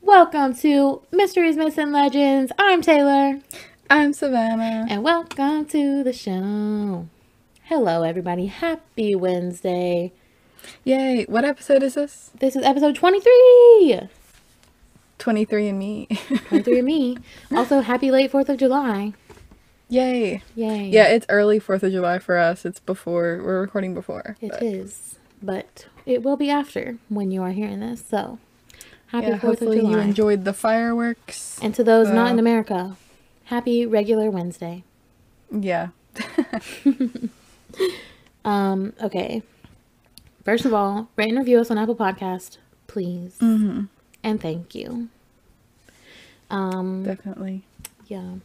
Welcome to Mysteries, Myths, and Legends. I'm Taylor. I'm Savannah. And welcome to the show. Hello, everybody. Happy Wednesday. Yay. What episode is this? This is episode 23. 23 and me. 23 and me. Also, happy late 4th of July. Yay. Yay. Yeah, it's early 4th of July for us. It's before. We're recording before. It is. But it will be after when you are hearing this. So, happy 4th of hopefully July. you enjoyed the fireworks. And to those not in America, happy regular Wednesday. Yeah. Okay. First of all, rate and review us on Apple Podcast, please. Mm-hmm. And thank you. Definitely. Yeah.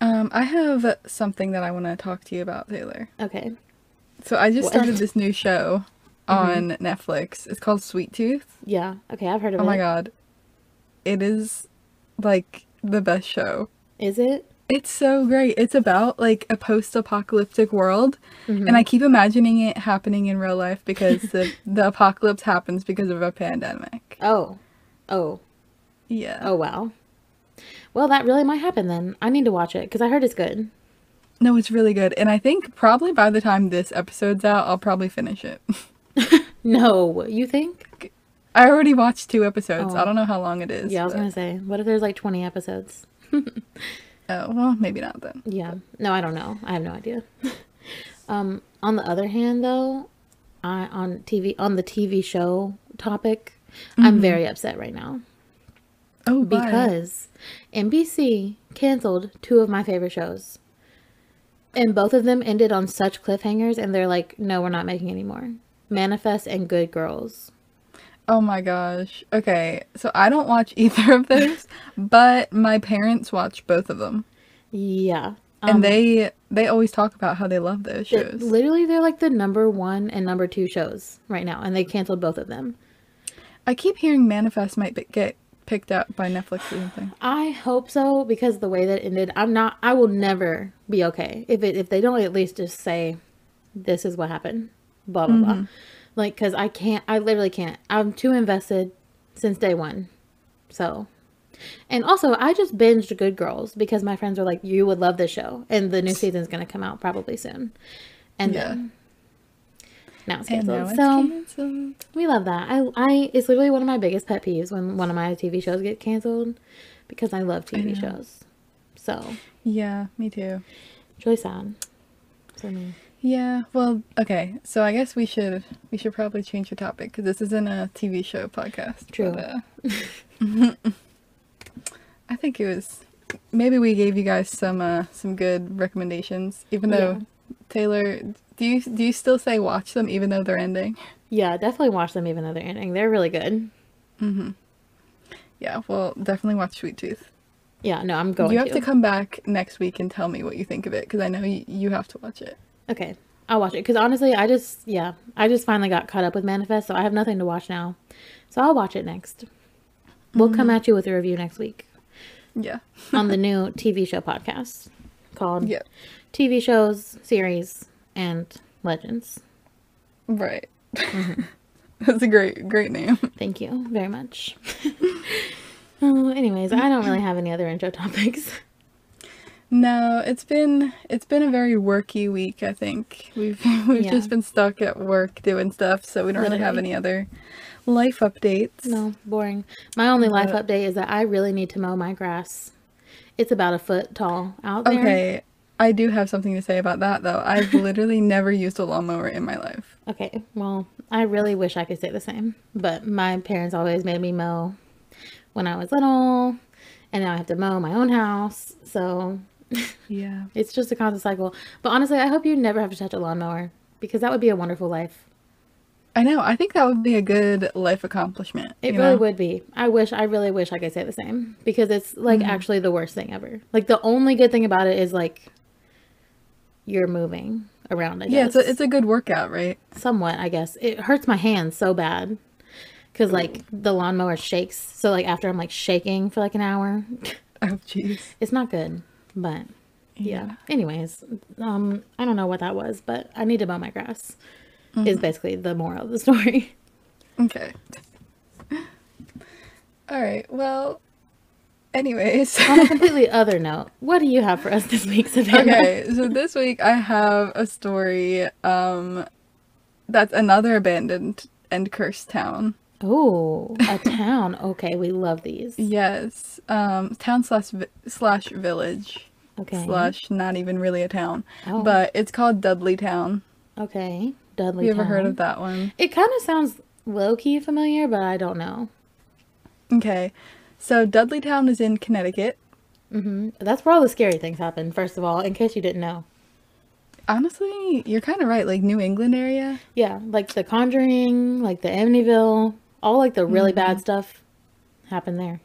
I have something that I want to talk to you about, Taylor. Okay. So I just started this new show on Netflix. It's called Sweet Tooth. Yeah. Okay, I've heard of it. Oh my god. It is like the best show. Is it? It's so great. It's about like a post-apocalyptic world, and I keep imagining it happening in real life because the apocalypse happens because of a pandemic. Oh, Yeah. wow. Well, that really might happen then. I need to watch it because I heard it's good. No, it's really good, and I think probably by the time this episode's out, I'll probably finish it. No, you think? I already watched 2 episodes. Oh. I don't know how long it is. Yeah, I was but- gonna say, what if there's like 20 episodes? Oh, well, maybe not then. Yeah. No, I don't know. I have no idea. On the other hand, though, on the TV show topic, I'm very upset right now Oh, why? because NBC canceled 2 of my favorite shows, and both of them ended on such cliffhangers. And they're like, "No, we're not making any more." Manifest and Good Girls. Oh my gosh. Okay, so I don't watch either of those, but my parents watch both of them. Yeah. And they always talk about how they love those shows. Literally, they're like the number 1 and number 2 shows right now, and they canceled both of them. I keep hearing Manifest might get picked up by Netflix or something. I hope so, because the way that it ended, I will never be okay if they don't at least just say, this is what happened, blah, blah, blah. Like, because I literally can't. I'm too invested since day one. So, and also, I just binged Good Girls because my friends were like, you would love this show. And the new season's going to come out probably soon. And then, now it's And canceled. now it's So, canceled. we love that. It's literally one of my biggest pet peeves when one of my TV shows get canceled, because I love TV shows. So, Yeah, me too. it's really sad for me. Yeah, well, okay. So I guess we should probably change the topic because this isn't a TV show podcast. True. But, I think it was maybe we gave you guys some good recommendations. Even though Taylor, do you still say watch them even though they're ending? Yeah, definitely watch them even though they're ending. They're really good. Yeah, well, definitely watch Sweet Tooth. Yeah, no, I'm going You have to come back next week and tell me what you think of it because I know you have to watch it. Okay, I'll watch it. Because honestly, I just finally got caught up with Manifest, so I have nothing to watch now. So I'll watch it next. We'll come at you with a review next week Yeah. on the new TV show podcast called Yeah. TV Shows, Series, and Legends. Right. That's a great name. Thank you very much. Anyways, I don't really have any other intro topics. No, it's been a very worky week, I think. We've Yeah. just been stuck at work doing stuff, so we don't really have Literally. any other life updates. No, boring. My only life update is that I really need to mow my grass. It's about a foot tall out there. Okay, I do have something to say about that though. I've literally never used a lawnmower in my life. Okay, well, I really wish I could say the same. But my parents always made me mow when I was little, and now I have to mow my own house. So Yeah. it's just a constant cycle. But honestly, I hope you never have to touch a lawnmower, because that would be a wonderful life. I know. I think that would be a good life accomplishment. It you really know? would be. I really wish I could say the same, because it's like actually the worst thing ever. Like the only good thing about it is like you're moving around, I Yeah, guess. it's a good workout, right? Somewhat, I guess. It hurts my hands so bad because like the lawnmower shakes. So like after I'm like shaking for like an hour, Oh, jeez. it's not good. But yeah. Anyways, I don't know what that was, but I need to mow my grass. Is basically the moral of the story. Okay. All right. Well, anyways. On a completely other note, what do you have for us this week, Savannah? Okay, so this week I have a story that's another abandoned and cursed town. Oh, a town. Okay, we love these. Yes, town slash village Okay. slash not even really a town, Oh. but it's called Dudley Town. Okay. Dudley You ever heard Town. of that one? It kind of sounds low-key familiar, but I don't know. Okay, so Dudley Town is in Connecticut. That's where all the scary things happen, first of all, in case you didn't know. Honestly, you're kind of right, like New England area. Yeah, like The Conjuring, like the Amityville, all like the really bad stuff happened there.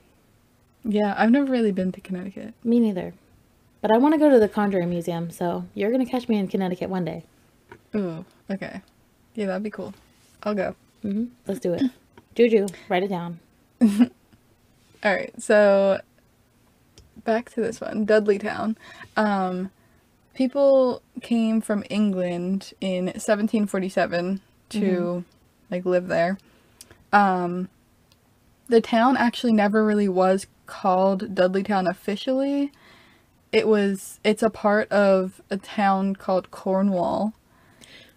Yeah, I've never really been to Connecticut. Me neither. But I want to go to the Conjuring Museum, so you're going to catch me in Connecticut one day. Ooh, okay. Yeah, that'd be cool. I'll go. Let's do it. Juju, write it down. All right, so back to this one, Dudley Town. People came from England in 1747 to like live there. The town actually never really was called Dudley Town officially. It's a part of a town called Cornwall.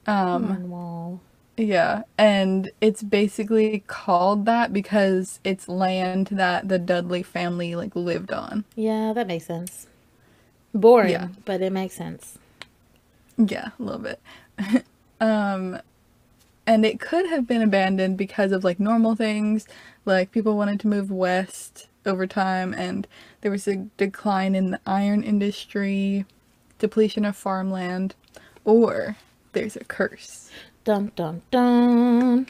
Cornwall. Yeah, and it's basically called that because it's land that the Dudley family like lived on. Yeah, that makes sense. Boring, Yeah. but it makes sense. Yeah, a little bit. And it could have been abandoned because of like normal things, like people wanted to move west over time, and there was a decline in the iron industry, depletion of farmland, or there's a curse. Dun dun dun.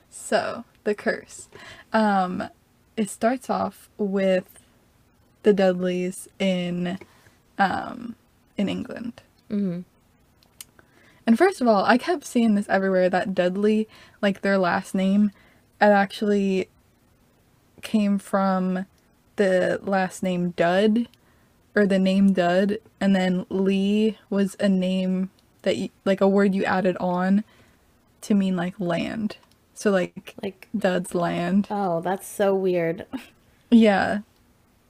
So, the curse. It starts off with the Dudleys in England. And first of all, I kept seeing this everywhere that Dudley, like their last name, it actually came from the last name Dud, or the name Dud, and then Lee was a name that you, like a word you added on to mean like land. So like Dud's land. Oh, that's so weird. Yeah.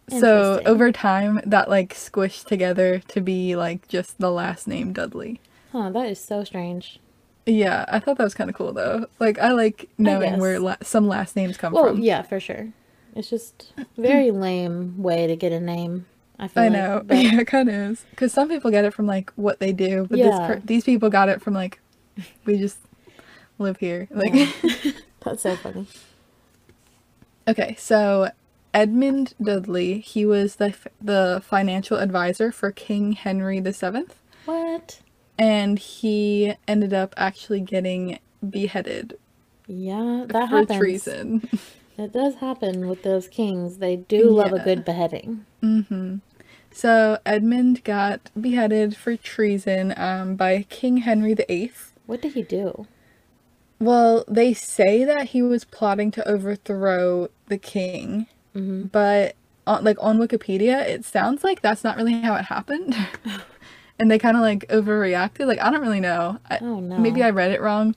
So Interesting. over time that like squished together to be like just the last name Dudley. Huh, that is so strange. Yeah, I thought that was kind of cool though. Like I like knowing guess. where some last names come Well, from. yeah, for sure. It's just a very lame way to get a name, I feel I like. know. But Yeah, it kind of is. Because some people get it from like what they do, but Yeah. these people got it from like we just live here. Like that's so funny. Okay, so Edmund Dudley, he was the financial advisor for King Henry VII, What? and he ended up actually getting beheaded Yeah, that for happens. treason. It does happen with those kings. They do love a Yeah. good beheading. So Edmund got beheaded for treason by King Henry VIII. What did he do? Well, they say that he was plotting to overthrow the king, but on Wikipedia, it sounds like that's not really how it happened. And they kind of like overreacted. Like, I don't really know. Oh, no. Maybe I read it wrong,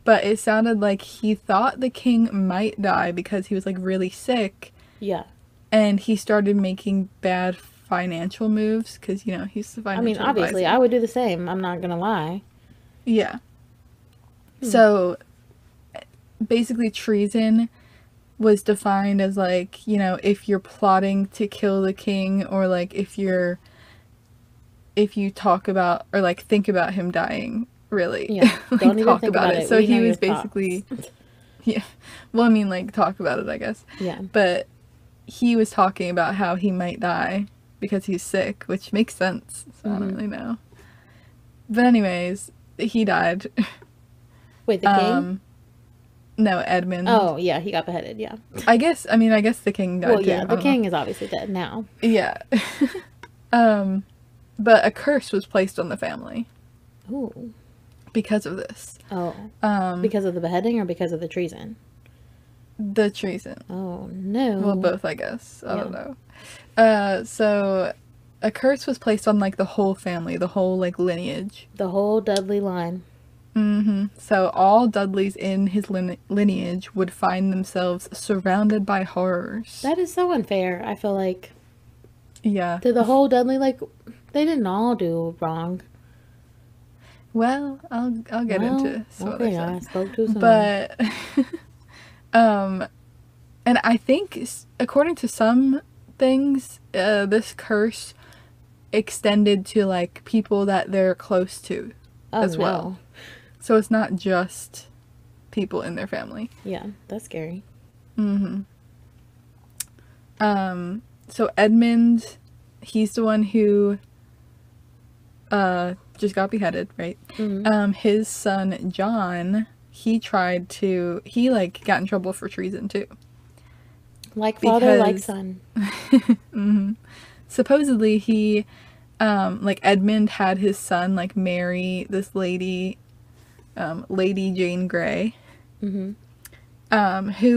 but it sounded like he thought the king might die because he was like really sick, Yeah. and he started making bad financial moves because, you know, he's the I financial mean, obviously, advisor. I would do the same. I'm not gonna lie. Yeah. So basically treason was defined as like, you know, if you're plotting to kill the king, or like if you talk about or like think about him dying, really. Yeah. Like, Don't even talk think about about it. it. So We he know was your basically yeah. Well, I mean like talk about it, I guess. Yeah. But he was talking about how he might die because he's sick, which makes sense. So I don't really know. But anyways, he died. Wait, the king? No, Edmund. Oh, yeah, he got beheaded. Yeah. I guess the king died Well, too. yeah, I the don't king is obviously dead now. know. Yeah. But a curse was placed on the family Ooh. because of this. Oh. Because of the beheading or because of the treason? The treason. Oh no. Well, both, I guess. I don't know. So a curse was placed on like the whole family, the whole like lineage. The whole Dudley line. So all Dudleys in his lineage would find themselves surrounded by horrors. That is so unfair. I feel like Yeah. to the whole Dudley, like they didn't all do wrong. Well, I'll get into some other okay, I stuff. spoke too soon. But and I think according to some things, this curse extended to like people that they're close to as well. So it's not just people in their family. Yeah, that's scary. So Edmund, he's the one who just got beheaded, right? His son John, he like got in trouble for treason too. Like father, like son. Supposedly he like Edmund had his son like marry this lady, Lady Jane Grey, who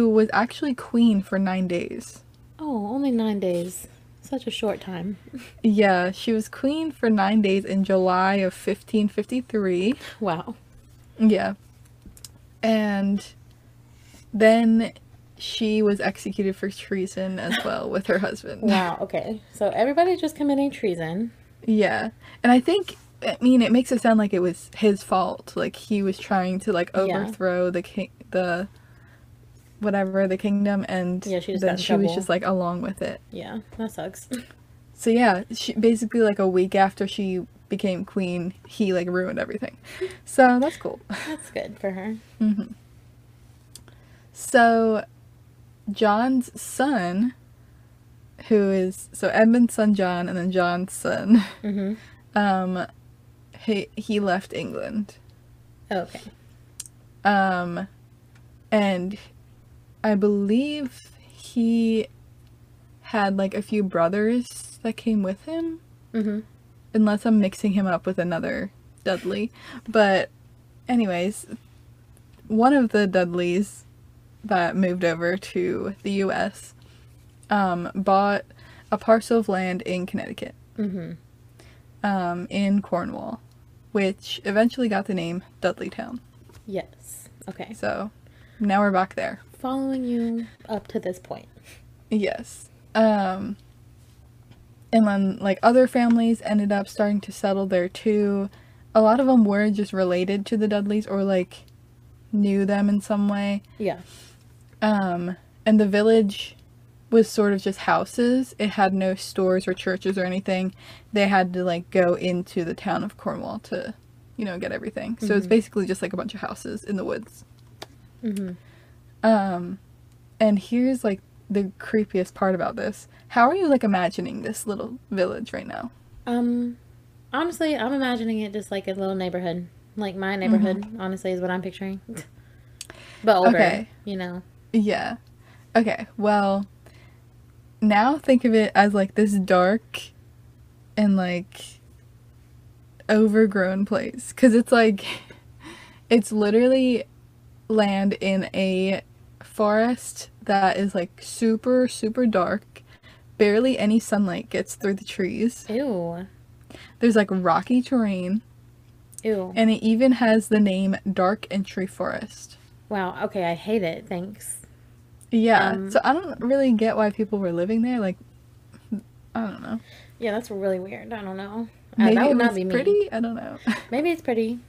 was actually queen for 9 days. Oh, only 9 days. Such a short time. Yeah, she was queen for 9 days in July of 1553. Wow. Yeah. And then she was executed for treason as well with her husband. Wow, okay. So everybody just committing treason. Yeah. And I think, I mean, it makes it sound like it was his fault. Like he was trying to like overthrow the kingdom, and yeah, she then she was just like along with it. Yeah, that sucks. So yeah, she basically like a week after she became queen, he like ruined everything. So that's cool. That's good for her. So John's son, so Edmund's son John, and then John's son, he left England. Okay. And I believe he had like a few brothers that came with him. Unless I'm mixing him up with another Dudley. But anyways, one of the Dudleys that moved over to the US bought a parcel of land in Connecticut. In Cornwall, which eventually got the name Dudleytown. Yes. Okay. So now we're back there. Following you up to this point. Yes. And then like other families ended up starting to settle there too. A lot of them were just related to the Dudleys or like knew them in some way. Yeah. And the village was sort of just houses. It had no stores or churches or anything. They had to like go into the town of Cornwall to, get everything. So it's basically just like a bunch of houses in the woods. And here's like the creepiest part about this. How are you like imagining this little village right now? Honestly, I'm imagining it just like a little neighborhood. Like my neighborhood, honestly, is what I'm picturing. But older, Okay. Yeah. Okay, well, now think of it as like this dark and like overgrown place. Because it's like, it's literally land in a forest that is like super, super dark. Barely any sunlight gets through the trees. Ew. There's like rocky terrain. Ew. And it even has the name Dark Entry Forest. Wow, okay, I hate it. Thanks. Yeah, so I don't really get why people were living there. Like, I don't know. Yeah, that's really weird. I don't know. Maybe that would it not was be me. pretty? I don't know. Maybe it's pretty.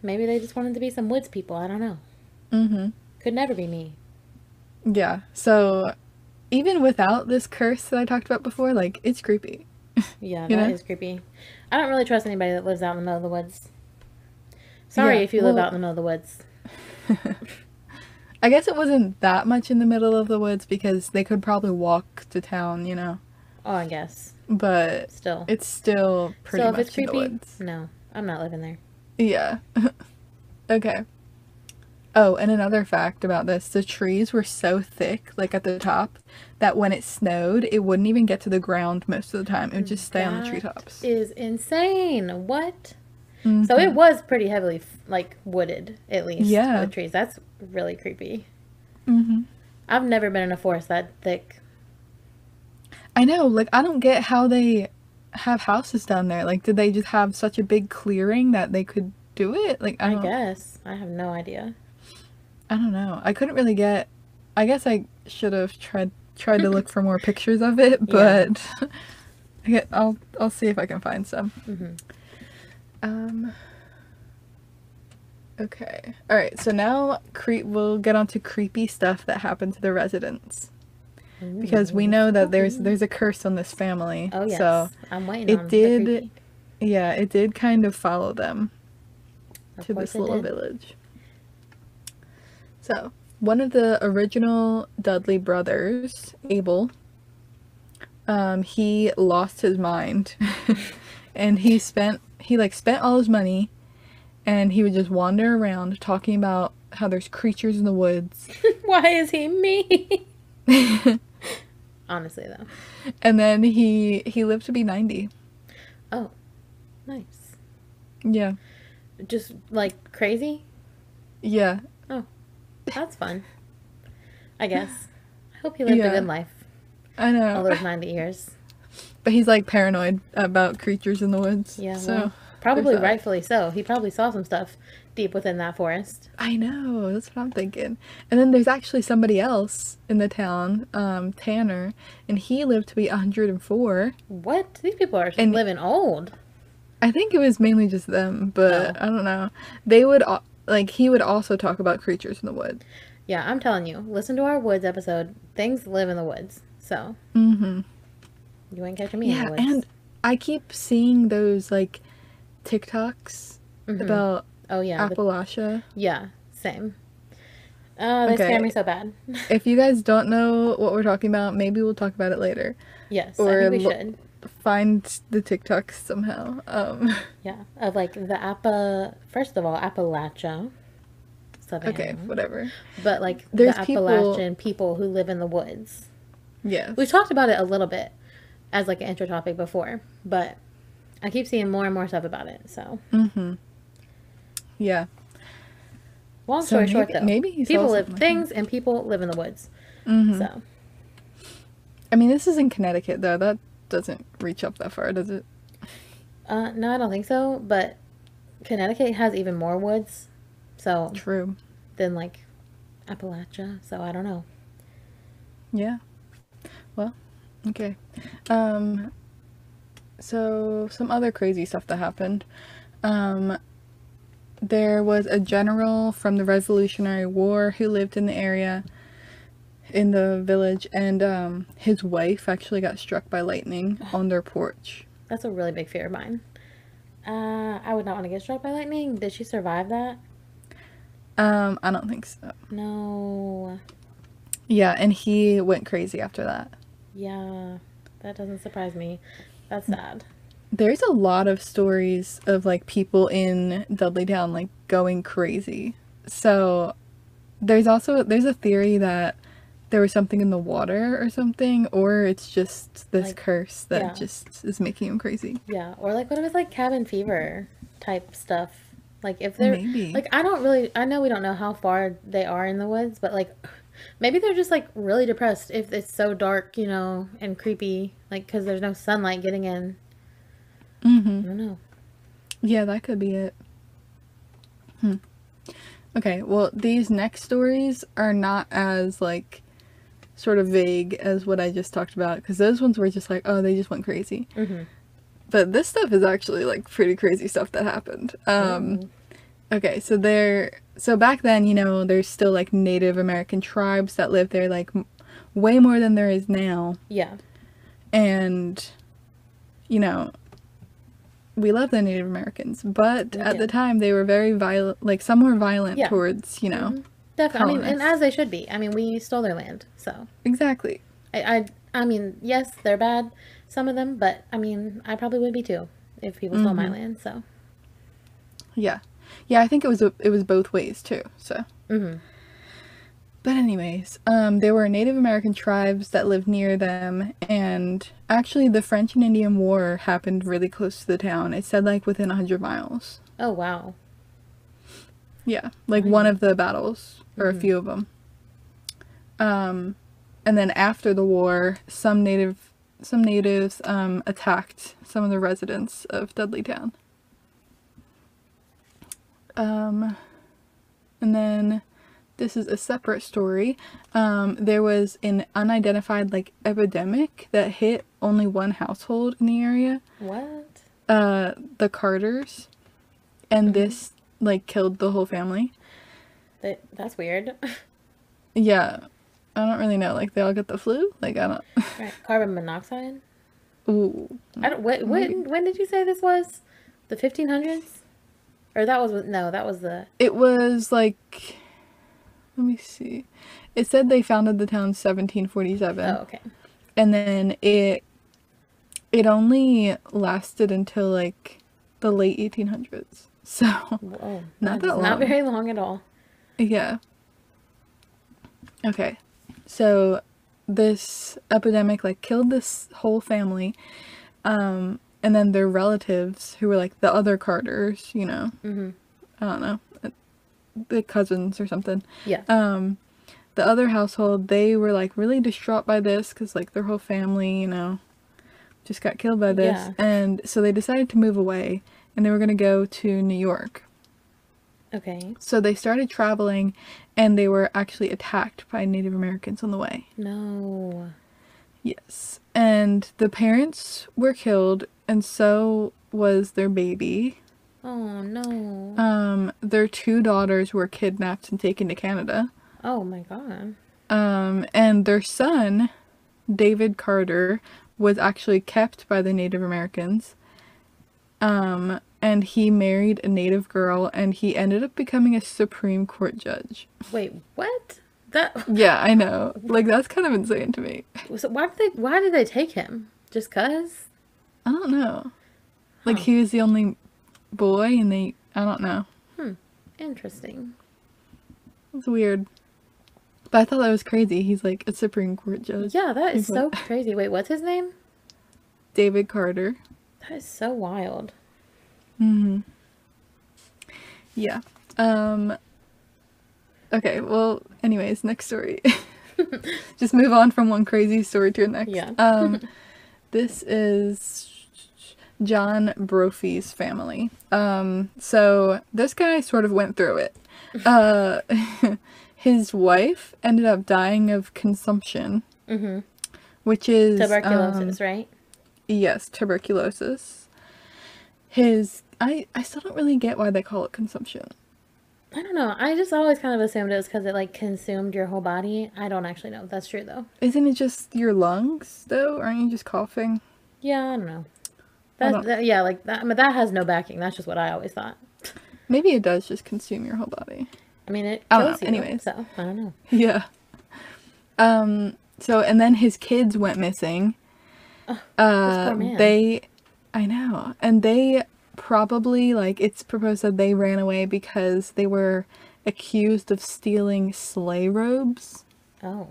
Maybe they just wanted to be some woods people. I don't know. Could never be me. Yeah, so even without this curse that I talked about before, like, it's creepy. Yeah, You that know? is creepy. I don't really trust anybody that lives out in the middle of the woods. Sorry Yeah, if you live well- out in the middle of the woods. I guess it wasn't that much in the middle of the woods because they could probably walk to town, Oh, I guess. But Still. it's still pretty Still, if much it's in the creepy, woods. no. I'm not living there. Yeah. Okay. Oh, and another fact about this, the trees were so thick, like at the top, that when it snowed, it wouldn't even get to the ground most of the time. It would just stay on the treetops. Is insane. What? So it was pretty heavily, like, wooded, at least. Yeah. With trees. That's really creepy. I've never been in a forest that thick. I know, like, I don't get how they have houses down there. Like, did they just have such a big clearing that they could do it? Like, I guess. I have no idea. I don't know. I couldn't really get. I guess I should have tried to look for more pictures of it, but I'll see if I can find some. Okay. All right. So now we'll get on to creepy stuff that happened to the residents. Because we know that there's a curse on this family. Oh yes. So I'm waiting it on the did creepy. yeah, it did kind of follow them Of to course this it little did. village. So, one of the original Dudley brothers, Abel, he lost his mind. And he spent all his money, and he would just wander around talking about how there's creatures in the woods. Why is he me? Honestly, though. And then he lived to be 90. Oh, nice. Yeah. Just like crazy. Yeah. Oh, that's fun. I guess. I hope he lived a good life. I know. All those 90 years. But he's like paranoid about creatures in the woods. Yeah. So Well, probably there's that. rightfully so. He probably saw some stuff deep within that forest. I know, that's what I'm thinking. And then there's actually somebody else in the town, Tanner, and he lived to be 104. What? These people are And- living old. I think it was mainly just them, but I don't know. They would, he would also talk about creatures in the wood. Yeah, I'm telling you. Listen to our woods episode. Things live in the woods. So. You ain't catching me in Yeah, the woods. and I keep seeing those, like, TikToks about Oh, yeah. Appalachia. Yeah, same. They scare me so bad. If you guys don't know what we're talking about, maybe we'll talk about it later. Yes, Or I think we should. Find the TikToks somehow. Yeah, of like first of all, Appalachia. Southern Okay, Animal. whatever. But like There's the Appalachian people who live in the woods. Yes. We've talked about it a little bit as like an intro topic before, but I keep seeing more and more stuff about it. So Yeah. long So story short, though, maybe he saw people live something like things and people live in the woods. So I mean, this is in Connecticut, though. That doesn't reach up that far, does it? no, I don't think so. But Connecticut has even more woods, so True. than like Appalachia. So I don't know. Yeah. Well, okay. So some other crazy stuff that happened. There was a general from the Revolutionary War who lived in the area, in the village, and his wife actually got struck by lightning on their porch. That's a really big fear of mine. I would not want to get struck by lightning. Did she survive that? I don't think so. No. Yeah, and he went crazy after that. Yeah, that doesn't surprise me. That's sad. There's a lot of stories of like people in Dudleytown like going crazy. So there's a theory that there was something in the water or something, or it's just this Like, curse that yeah. just is making him crazy. Yeah, or like what if it's like cabin fever type stuff? Like if they're Maybe. like I know we don't know how far they are in the woods, but like maybe they're just like really depressed if it's so dark, and creepy, like because there's no sunlight getting in. I don't know. Yeah, that could be it. Okay, well, these next stories are not as like sort of vague as what I just talked about, because those ones were just like, oh, they just went crazy. But this stuff is actually like pretty crazy stuff that happened. Okay, so back then, there's still like Native American tribes that lived there, like way more than there is now. Yeah. And we love the Native Americans, but at the time they were very violent, like some were violent Yeah. towards, Definitely. I mean, and colonists. as they should be. I mean, we stole their land, so Exactly. I mean, yes, they're bad, some of them, but I mean, I probably would be too if people stole my land. So. Yeah. Yeah, I think it was both ways too. So. But anyways, there were Native American tribes that lived near them, and actually the French and Indian War happened really close to the town. It said like within 100 miles. Oh wow. Yeah, like one of the battles, or a few of them. And then after the war, some natives attacked some of the residents of Dudleytown. And then this is a separate story. There was an unidentified like epidemic that hit only one household in the area. What? The Carters, and this like killed the whole family. That's weird. Yeah, I don't really know. Like they all got the flu. Like I don't. Right. Carbon monoxide. Ooh. I don't. When did you say this was? The 1500s? Or that was no, that was the. It was like. Let me see. It said they founded the town 1747. Oh, okay. And then it only lasted until like the late 1800s. So Whoa, not that long. Not very long at all. Yeah. Okay. So this epidemic like killed this whole family. And then their relatives who were like the other Carters, you know. Mm-hmm. I don't know. The cousins or something. Yeah. The other household, they were like really distraught by this because like their whole family, you know, just got killed by this. Yeah. And so they decided to move away and they were going to go to New York. Okay. So they started traveling and they were actually attacked by Native Americans on the way. No. Yes. And the parents were killed and so was their baby. Oh, no. Their 2 daughters were kidnapped and taken to Canada. Oh, my God. And their son, David Carter, was actually kept by the Native Americans. And he married a Native girl, and he ended up becoming a Supreme Court judge. Wait, what? That. Yeah, I know. Like, that's kind of insane to me. So why did they take him? Just 'cause? I don't know. Like, he was the only boy, and I don't know. Interesting. It's weird. But I thought that was crazy. He's like a Supreme Court judge. Yeah, that is He's so like- crazy. Wait, what's his name? David Carter. That is so wild. Yeah. Okay, well, anyways, next story. Just move on from one crazy story to the next. Yeah. This is John Brophy's family. So this guy sort of went through it. His wife ended up dying of consumption, which is Tuberculosis, right? Yes, tuberculosis. I still don't really get why they call it consumption. I don't know. I just always kind of assumed it was because it like consumed your whole body. I don't actually know if that's true though. Isn't it just your lungs though? Aren't you just coughing? Yeah, I don't know. Yeah, like that. I mean, that has no backing. That's just what I always thought. Maybe it does just consume your whole body. I mean, it I don't kills know. you. Anyways. So I don't know. Yeah. So and then his kids went missing. This poor man. I know. And they probably, like, it's proposed that they ran away because they were accused of stealing sleigh robes. Oh.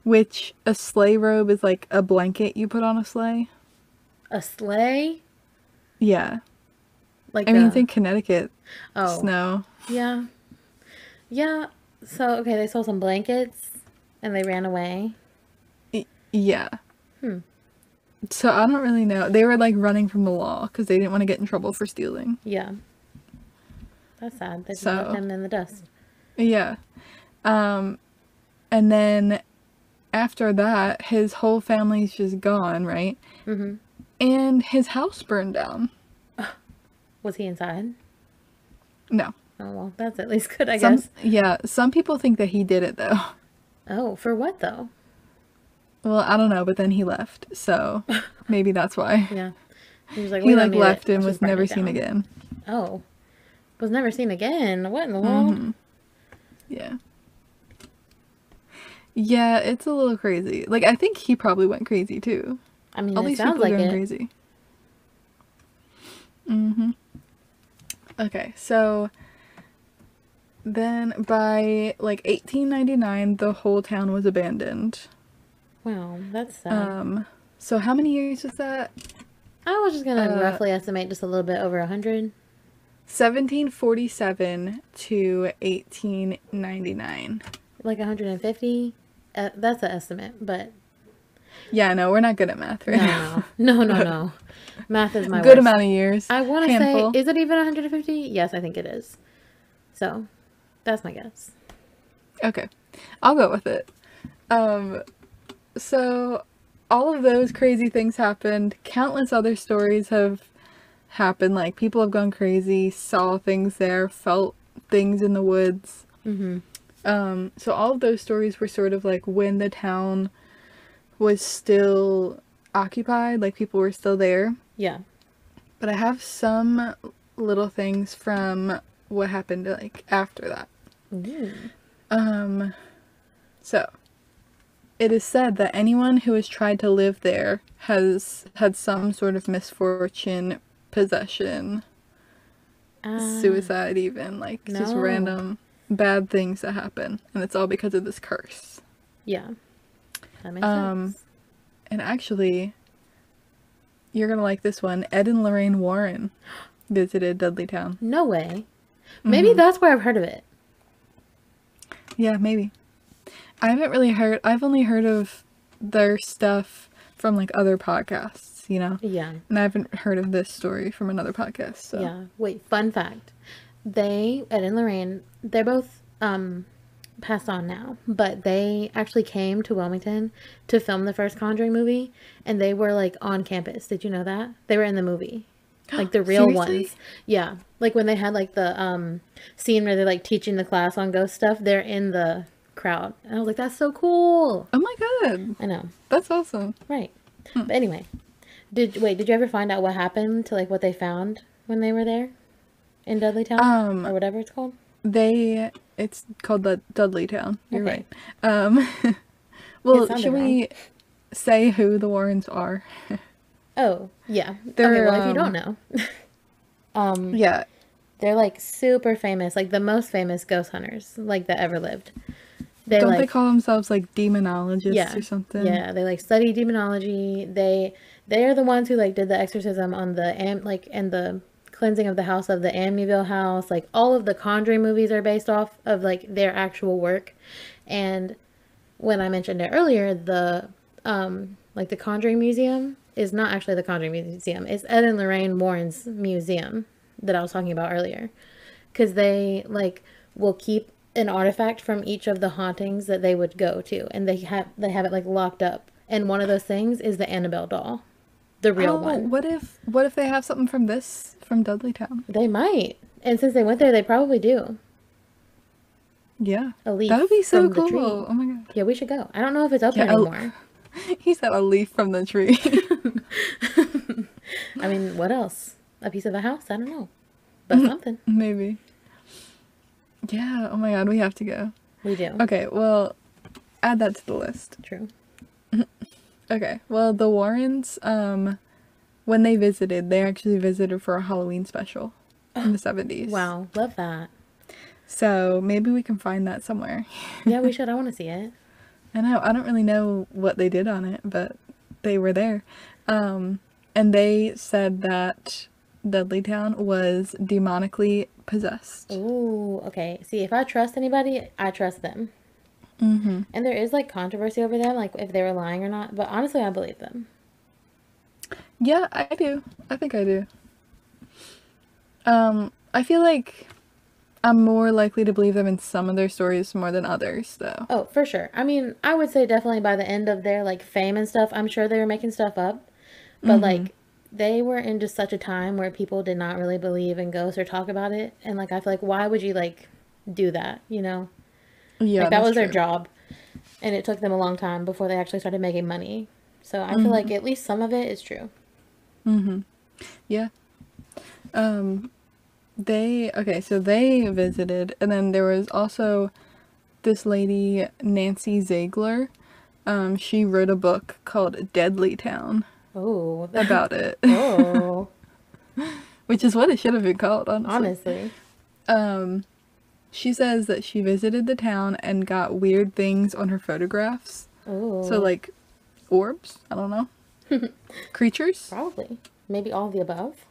Which, a sleigh robe is like a blanket you put on a sleigh. A sleigh? Yeah. Like I mean, it's in Connecticut. Oh. Snow. Yeah. Yeah. So, okay, they stole some blankets and they ran away. Yeah. So I don't really know. They were like running from the law because they didn't want to get in trouble for stealing. Yeah. That's sad. They just So- left him in the dust. Yeah. And then after that, his whole family's just gone, right? Mm-hmm. And his house burned down. Was he inside? No. Oh, well, that's at least good, I Some, guess. yeah, some people think that he did it though. Oh, for what though? Well, I don't know, but then he left, so maybe that's why. Yeah. He was like, He "We don't like need left it. and Let's was just burn never it seen down." again. Oh. Was never seen again. What in the world? Yeah. Yeah, it's a little crazy. Like, I think he probably went crazy too. I mean, All it these sounds people like going it. crazy. Okay, so then by like 1899, the whole town was abandoned. Wow, that's sad. So how many years was that? I was just gonna roughly estimate just a little bit over 100. 1747 to 1899. Like 150. That's an estimate, but Yeah, no, we're not good at math right now. no. Math is my Good worst. amount of years. I want to say, Handful. is it even 150? Yes, I think it is. So that's my guess. Okay, I'll go with it. So all of those crazy things happened. Countless other stories have happened. Like, people have gone crazy, saw things there, felt things in the woods. So all of those stories were sort of like when the town was still occupied, like people were still there. Yeah. But I have some little things from what happened like after that. So it is said that anyone who has tried to live there has had some sort of misfortune, possession, suicide, even like just random bad things that happen, and it's all because of this curse. Yeah, that makes sense. And actually, you're gonna like this one. Ed and Lorraine Warren visited Dudleytown. No way. Maybe that's where I've heard of it. Yeah, maybe. I haven't really heard. I've only heard of their stuff from like other podcasts, you know. Yeah. And I haven't heard of this story from another podcast. So. Yeah. Wait. Fun fact: Ed and Lorraine, they're both passed on now, but they actually came to Wilmington to film the first Conjuring movie, and they were like on campus. Did you know that? They were in the movie, like the real Seriously? ones. Yeah, like when they had like the scene where they're like teaching the class on ghost stuff, they're in the crowd, and I was like, that's so cool. Oh my god. I know. That's awesome. Right. But anyway, did you ever find out what happened to like what they found when they were there in Dudleytown or whatever it's called? It's called the Dudleytown. You're Okay. right. Well, sounded should we say who the Warrens are? Oh, yeah. They're, Okay, well, if you don't know. Yeah. They're like super famous, like the most famous ghost hunters like that ever lived. They Don't they call themselves like demonologists or something? Yeah, they like study demonology. They are the ones who like did the exorcism on the and the cleansing of the house of the Amityville house. Like all of the Conjuring movies are based off of like their actual work. And when I mentioned it earlier, the like the Conjuring Museum is not actually the Conjuring Museum. It's Ed and Lorraine Warren's museum that I was talking about earlier. Because they like will keep an artifact from each of the hauntings that they would go to, and they have it like locked up. And one of those things is the Annabelle doll, the real one. What if they have something from Dudleytown? They might, and since they went there, they probably do. Yeah, A leaf that would be so from the tree. cool. Oh my god. Yeah, we should go. I don't know if it's open anymore. He said a leaf from the tree. I mean, what else? A piece of a house? I don't know, but something. Maybe. Yeah, oh my god, we have to go. We do. Okay, well, add that to the list. True. Okay, well, the Warrens, when they visited, they actually visited for a Halloween special in the 70s. Wow, love that. So maybe we can find that somewhere. Yeah, we should. I want to see it. I know, I don't really know what they did on it, but they were there. And they said that Dudleytown was demonically possessed. Ooh, okay. See, if I trust anybody, I trust them. Mm-hmm. And there is like controversy over them, like if they were lying or not. But honestly, I believe them. Yeah, I do. I think I do. I feel like I'm more likely to believe them in some of their stories more than others, though. Oh, for sure. I mean, I would say definitely by the end of their like fame and stuff, I'm sure they were making stuff up. But like they were in just such a time where people did not really believe in ghosts or talk about it. And like I feel like why would you like do that, you know? Yeah, like that was true. their job. And it took them a long time before they actually started making money. So I feel like at least some of it is true. Yeah. So they visited, and then there was also this lady, Nancy Ziegler. She wrote a book called Deadlytown Oh. about it. Oh. Which is what it should have been called, honestly. She says that she visited the town and got weird things on her photographs. Oh. So like orbs, I don't know. Creatures? Probably. Maybe all of the above.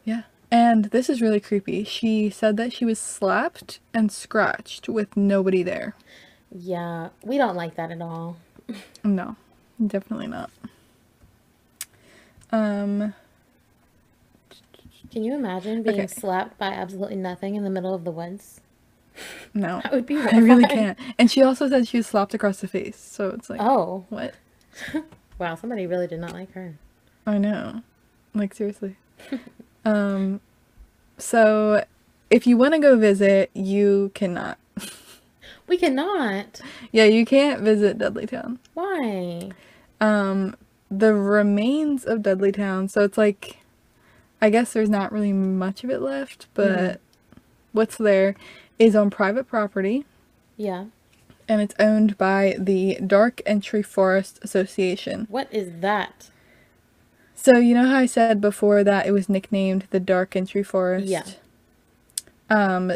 Yeah. And this is really creepy. She said that she was slapped and scratched with nobody there. Yeah, we don't like that at all. No, definitely not. Can you imagine being Okay. slapped by absolutely nothing in the middle of the woods? No, I would be I really horrified. can't. And she also said she was slapped across the face. So it's like, Oh, what? wow, somebody really did not like her. I know. Like, seriously. Um, so if you want to go visit, you cannot. We cannot. Yeah, you can't visit Dudleytown. Why? The remains of Dudleytown, so it's like, I guess there's not really much of it left, but what's there is on private property, Yeah. and it's owned by the Dark Entry Forest Association. What is that? So you know how I said before that it was nicknamed the Dark Entry Forest? Yeah.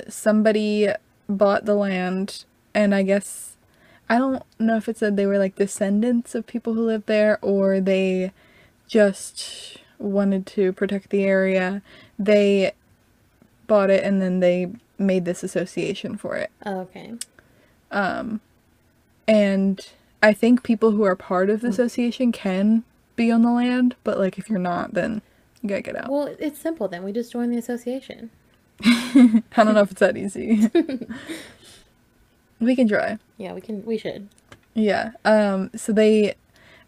Somebody bought the land, and I guess, I don't know if it said they were like descendants of people who lived there, or they just wanted to protect the area. They bought it, and then they made this association for it. Oh, okay. And I think people who are part of the association can be on the land, but like if you're not, then you gotta get out. Well, it's simple then. We just join the association. I don't know if it's that easy. We can try. Yeah, we should. Yeah. So they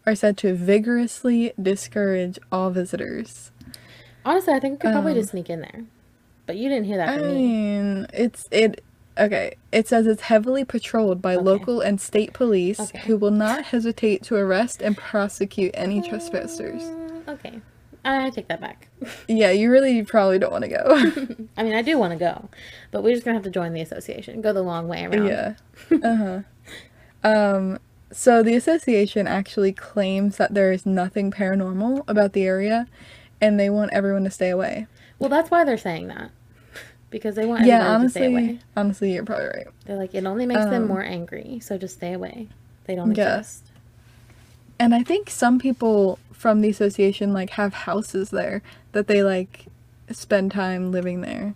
are said to vigorously discourage all visitors. Honestly, I think we could probably just sneak in there. But you didn't hear that I from me. mean, okay. It says it's heavily patrolled by local and state police Okay. who will not hesitate to arrest and prosecute any trespassers. Okay. I take that back. Yeah, you really probably don't want to go. I mean, I do want to go. But we're just going to have to join the association. Go the long way around. Yeah. So the association actually claims that there is nothing paranormal about the area, and they want everyone to stay away. Well, that's why they're saying that. Because they want everybody to stay away. Honestly, you're probably right. They're like, it only makes them more angry. So just stay away. They don't Yeah. exist. And I think some people from the association like have houses there that they like spend time living there.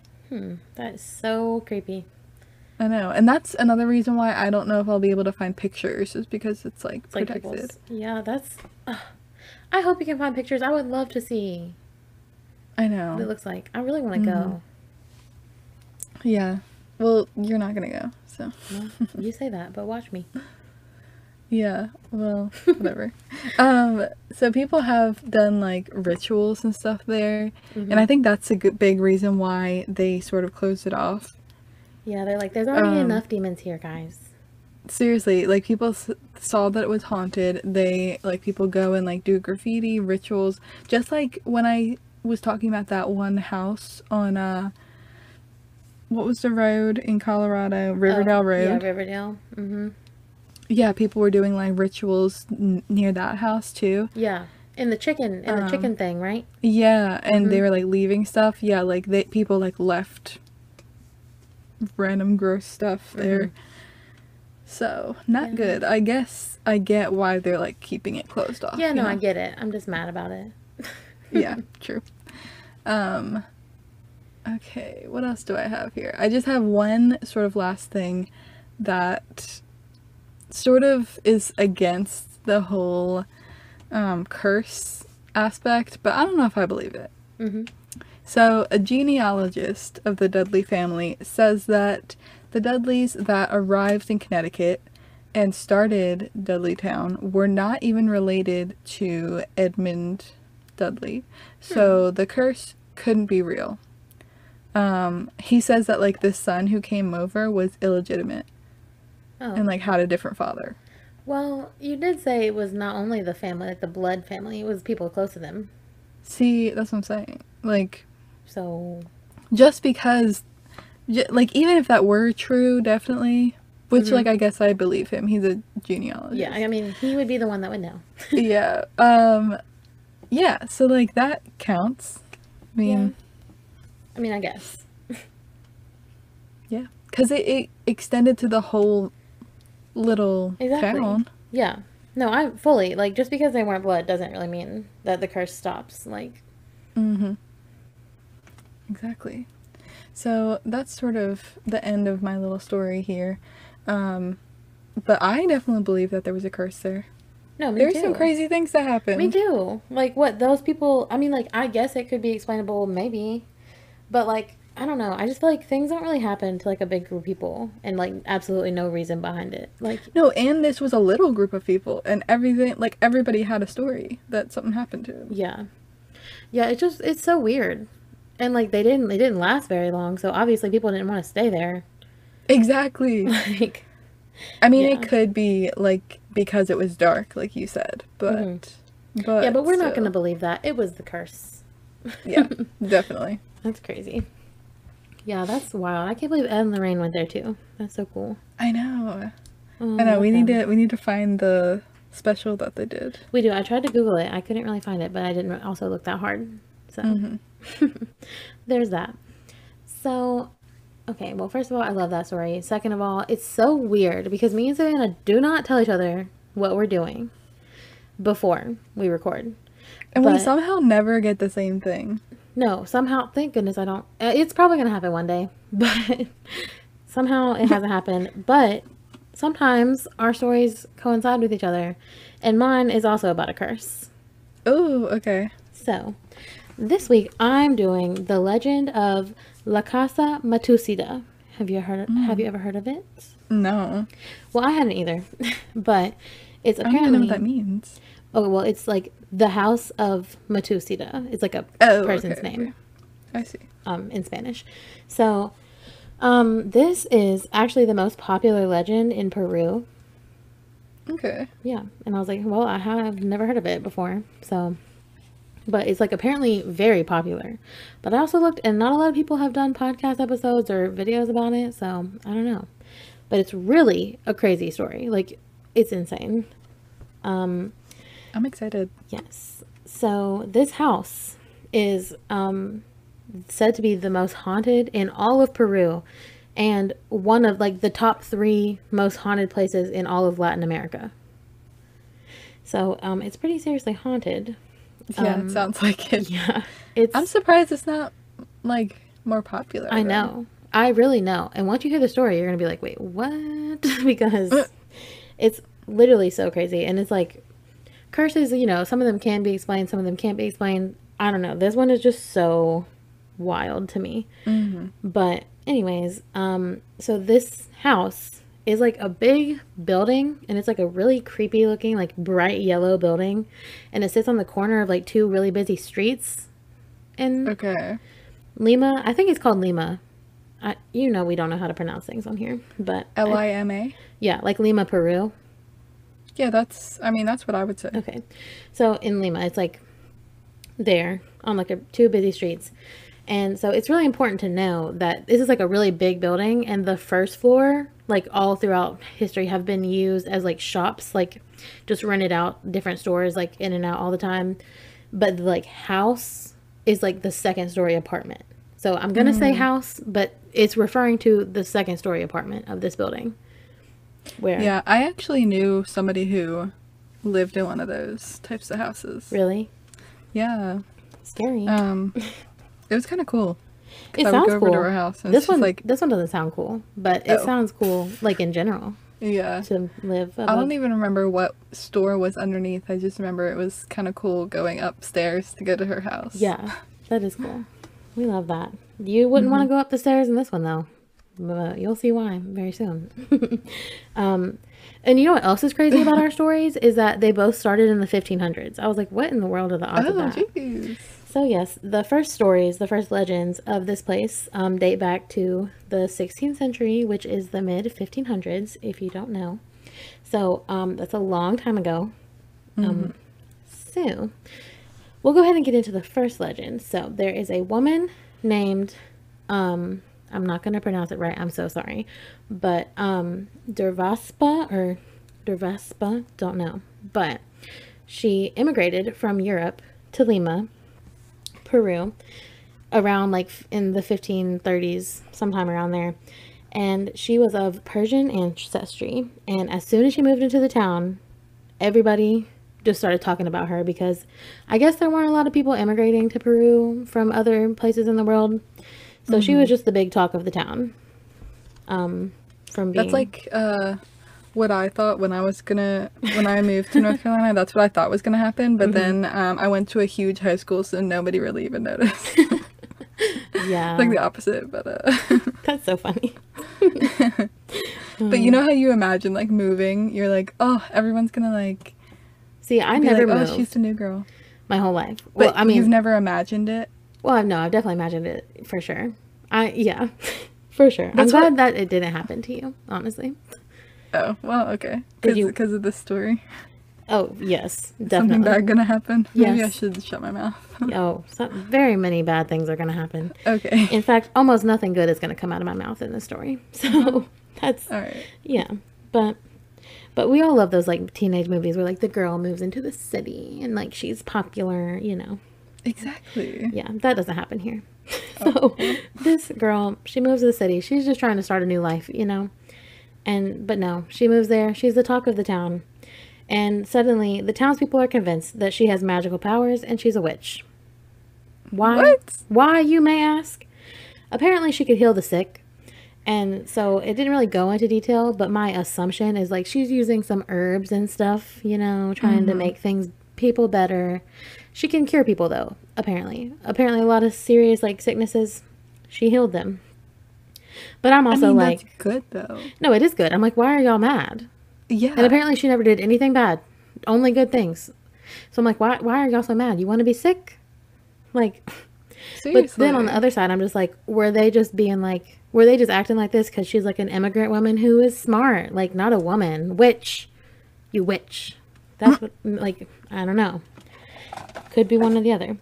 That is so creepy. I know. And that's another reason why I don't know if I'll be able to find pictures, is because it's like It's like protected. people's. Yeah, that's. I hope you can find pictures. I would love to see I what it know. looks like. I really want to go. Yeah. Well, you're not gonna go, so. Well, you say that, but watch me. Yeah, well, whatever. So people have done like rituals and stuff there, and I think that's a good big reason why they sort of closed it off. Yeah, they're like, there's already enough demons here, guys. Seriously, like people saw that it was haunted. They like people go and like do graffiti rituals, just like when I was talking about that one house on what was the road in Colorado, Riverdale Road. Yeah, Riverdale. Mm-hmm. Yeah, people were doing like rituals near that house too. Yeah, in the chicken thing, right? Yeah, and they were like leaving stuff. Yeah, like people like left random gross stuff there. So, not good. I guess I get why they're like keeping it closed off. Yeah, you no, know? I get it. I'm just mad about it. Yeah, true. Okay, what else do I have here? I just have one sort of last thing that sort of is against the whole curse aspect, but I don't know if I believe it. So, a genealogist of the Dudley family says that the Dudleys that arrived in Connecticut and started Dudleytown were not even related to Edmund Dudley. So, the curse couldn't be real. He says that like this son who came over was illegitimate and like had a different father. Well, you did say it was not only the family, like the blood family, it was people close to them. See, that's what I'm saying. Like, So, just because, like, even if that were true, definitely, which like I guess I believe him. He's a genealogist. yeah, I mean, he would be the one that would know. Yeah. Yeah. So like that counts. I mean, I mean, I guess. yeah, because it extended to the whole little Exactly. town. Yeah. No, I fully, like, just because they weren't blood doesn't really mean that the curse stops. Like, Exactly. So that's sort of the end of my little story here. But I definitely believe that there was a curse there. no, me There's too. some crazy things that happened. Me too. Like, what, those people, I mean, like, I guess it could be explainable, maybe. But like, I don't know. I just feel like things don't really happen to like a big group of people and like absolutely no reason behind it. Like, No, and this was a little group of people, and everything, like, everybody had a story that something happened to. yeah. Yeah, it's so weird. And like they didn't last very long, so obviously people didn't want to stay there. Exactly. Like, I mean, yeah. it could be, like, because it was dark, like you said, but... yeah, but we're not still. going to believe that. It was the curse. Yeah, definitely. That's crazy. Yeah, that's wild. I can't believe Ed and Lorraine went there too. That's so cool. I know. Oh, I know, we love need them. to find the special that they did. We do. I tried to Google it. I couldn't really find it, but I didn't also look that hard. So there's that. So, okay. Well, first of all, I love that story. Second of all, it's so weird because me and Savannah do not tell each other what we're doing before we record. And we But- somehow never get the same thing. No, somehow, thank goodness I don't. It's probably going to happen one day, but somehow it hasn't happened. But sometimes our stories coincide with each other, and mine is also about a curse. Oh, okay. So, this week I'm doing the legend of La Casa Matusida. Have you ever heard of it? No. Well, I hadn't either, but it's I don't even apparently know what that means. oh well, it's like the house of Matusida. It's like a Oh, person's okay, name. okay. I see. In Spanish. So, this is actually the most popular legend in Peru. Okay. Yeah, and I was like, well, I have never heard of it before. So, but it's like apparently very popular. But I also looked, and not a lot of people have done podcast episodes or videos about it. So I don't know, but it's really a crazy story. Like, it's insane. I'm excited. Yes. So this house is said to be the most haunted in all of Peru and one of like the top 3 most haunted places in all of Latin America. So it's pretty seriously haunted. Yeah, it sounds like it. Yeah. It's I'm surprised it's not, like, more popular. I though. know. I really know. And once you hear the story, you're going to be like, "Wait, what?" Because it's literally so crazy and it's like curses, you know, some of them can be explained, some of them can't be explained. I don't know. This one is just so wild to me. But anyways, so this house is like a big building and it's like a really creepy looking, like bright yellow building. And it sits on the corner of like 2 really busy streets in Okay. Lima. I think it's called Lima. You know, we don't know how to pronounce things on here, but Lima? yeah, like Lima, Peru. Yeah, that's what I would say. Okay. So in Lima, it's like there on like 2 busy streets. And so it's really important to know that this is like a really big building and the first floor, like all throughout history have been used as like shops, like just rented out, different stores like in and out all the time. But the like house is like the 2nd story apartment. So I'm going to say house, but it's referring to the 2nd story apartment of this building. Where? Yeah, I actually knew somebody who lived in one of those types of houses. Really? Yeah. Scary. It was kind of cool. It I would sounds go over cool. to our house and This it's just one, like, this one doesn't sound cool, but it Oh. sounds cool, like in general, yeah. to live. I Above. don't even remember what store was underneath. I just remember it was kind of cool going upstairs to go to her house. Yeah, that is cool. We love that. You wouldn't want to go up the stairs in this one though, but you'll see why very soon. And you know what else is crazy about our stories is that they both started in the 1500s. I was like, what in the world are the odds of Oh, that? jeez. So yes, the first stories, the first legends of this place date back to the 16th century, which is the mid 1500s, if you don't know. So that's a long time ago. So we'll go ahead and get into the first legend. So there is a woman named, I'm not going to pronounce it right, I'm so sorry, but Dervaspa, don't know. But she immigrated from Europe to Lima, Peru, around like in the 1530s, sometime around there. And she was of Persian ancestry. And as soon as she moved into the town, everybody just started talking about her because I guess there weren't a lot of people immigrating to Peru from other places in the world. So she was just the big talk of the town. From being That's like what I thought when I moved to North Carolina. That's what I thought was going to happen. But then I went to a huge high school, so nobody really even noticed. Yeah. Like the opposite, but That's so funny. but you know how you imagine like moving? You're like, oh, everyone's gonna like See, I be never like, oh, moved she's the new girl. my whole life. But Well, I mean, you've never imagined it? well, no, I've definitely imagined it for sure. Yeah, for sure. I'm That's glad that it didn't happen to you, honestly. Oh, well, okay. Did you- Because of this story. Oh, yes, Something definitely. bad gonna happen. Maybe I Yes. should shut my mouth. Oh, very many bad things are going to happen. Okay. In fact, almost nothing good is going to come out of my mouth in this story. So that's, All right. yeah. But we all love those like teenage movies where like the girl moves into the city and like she's popular, you know. Exactly. Yeah, that doesn't happen here. So this girl, she moves to the city. She's just trying to start a new life, you know. But no, she moves there. She's the talk of the town. And suddenly the townspeople are convinced that she has magical powers and she's a witch. Why? What? Why, you may ask? Apparently she could heal the sick. And so it didn't really go into detail, but my assumption is like she's using some herbs and stuff, you know, trying to make people better. She can cure people though, apparently. Apparently a lot of serious like sicknesses, she healed them. But I'm also like, that's good though. no, it is good. I'm like, why are y'all mad? Yeah. And apparently she never did anything bad. Only good things. So I'm like, why are y'all so mad? You want to be sick? Like, Seriously. but then on the other side, I'm just like, were they just acting like this because she's like an immigrant woman who is smart? Like, not a woman. Witch. You witch. That's what, like, I don't know. Could be one or the other.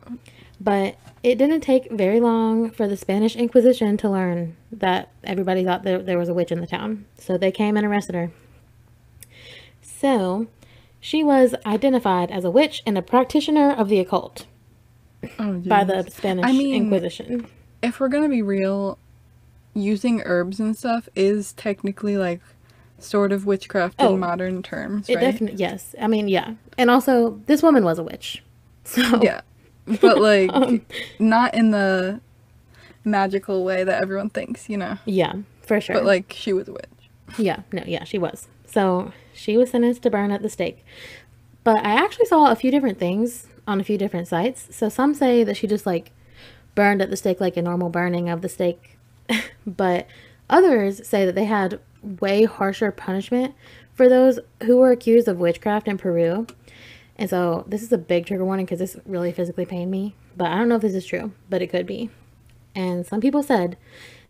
But it didn't take very long for the Spanish Inquisition to learn that everybody thought there was a witch in the town. So they came and arrested her. So she was identified as a witch and a practitioner of the occult by the Spanish Inquisition. If we're gonna be real, using herbs and stuff is technically like sort of witchcraft in modern terms, It right? definitely, yes. I mean, yeah. And also, this woman was a witch. So Yeah. But like not in the magical way that everyone thinks, you know. yeah, for sure. But like she was a witch. Yeah, no, yeah, she was. So she was sentenced to burn at the stake. But I actually saw a few different things on a few different sites. So some say that she just like burned at the stake like a normal burning of the stake. But others say that they had way harsher punishment for those who were accused of witchcraft in Peru. And so this is a big trigger warning because this really physically pained me. But I don't know if this is true, but it could be. And some people said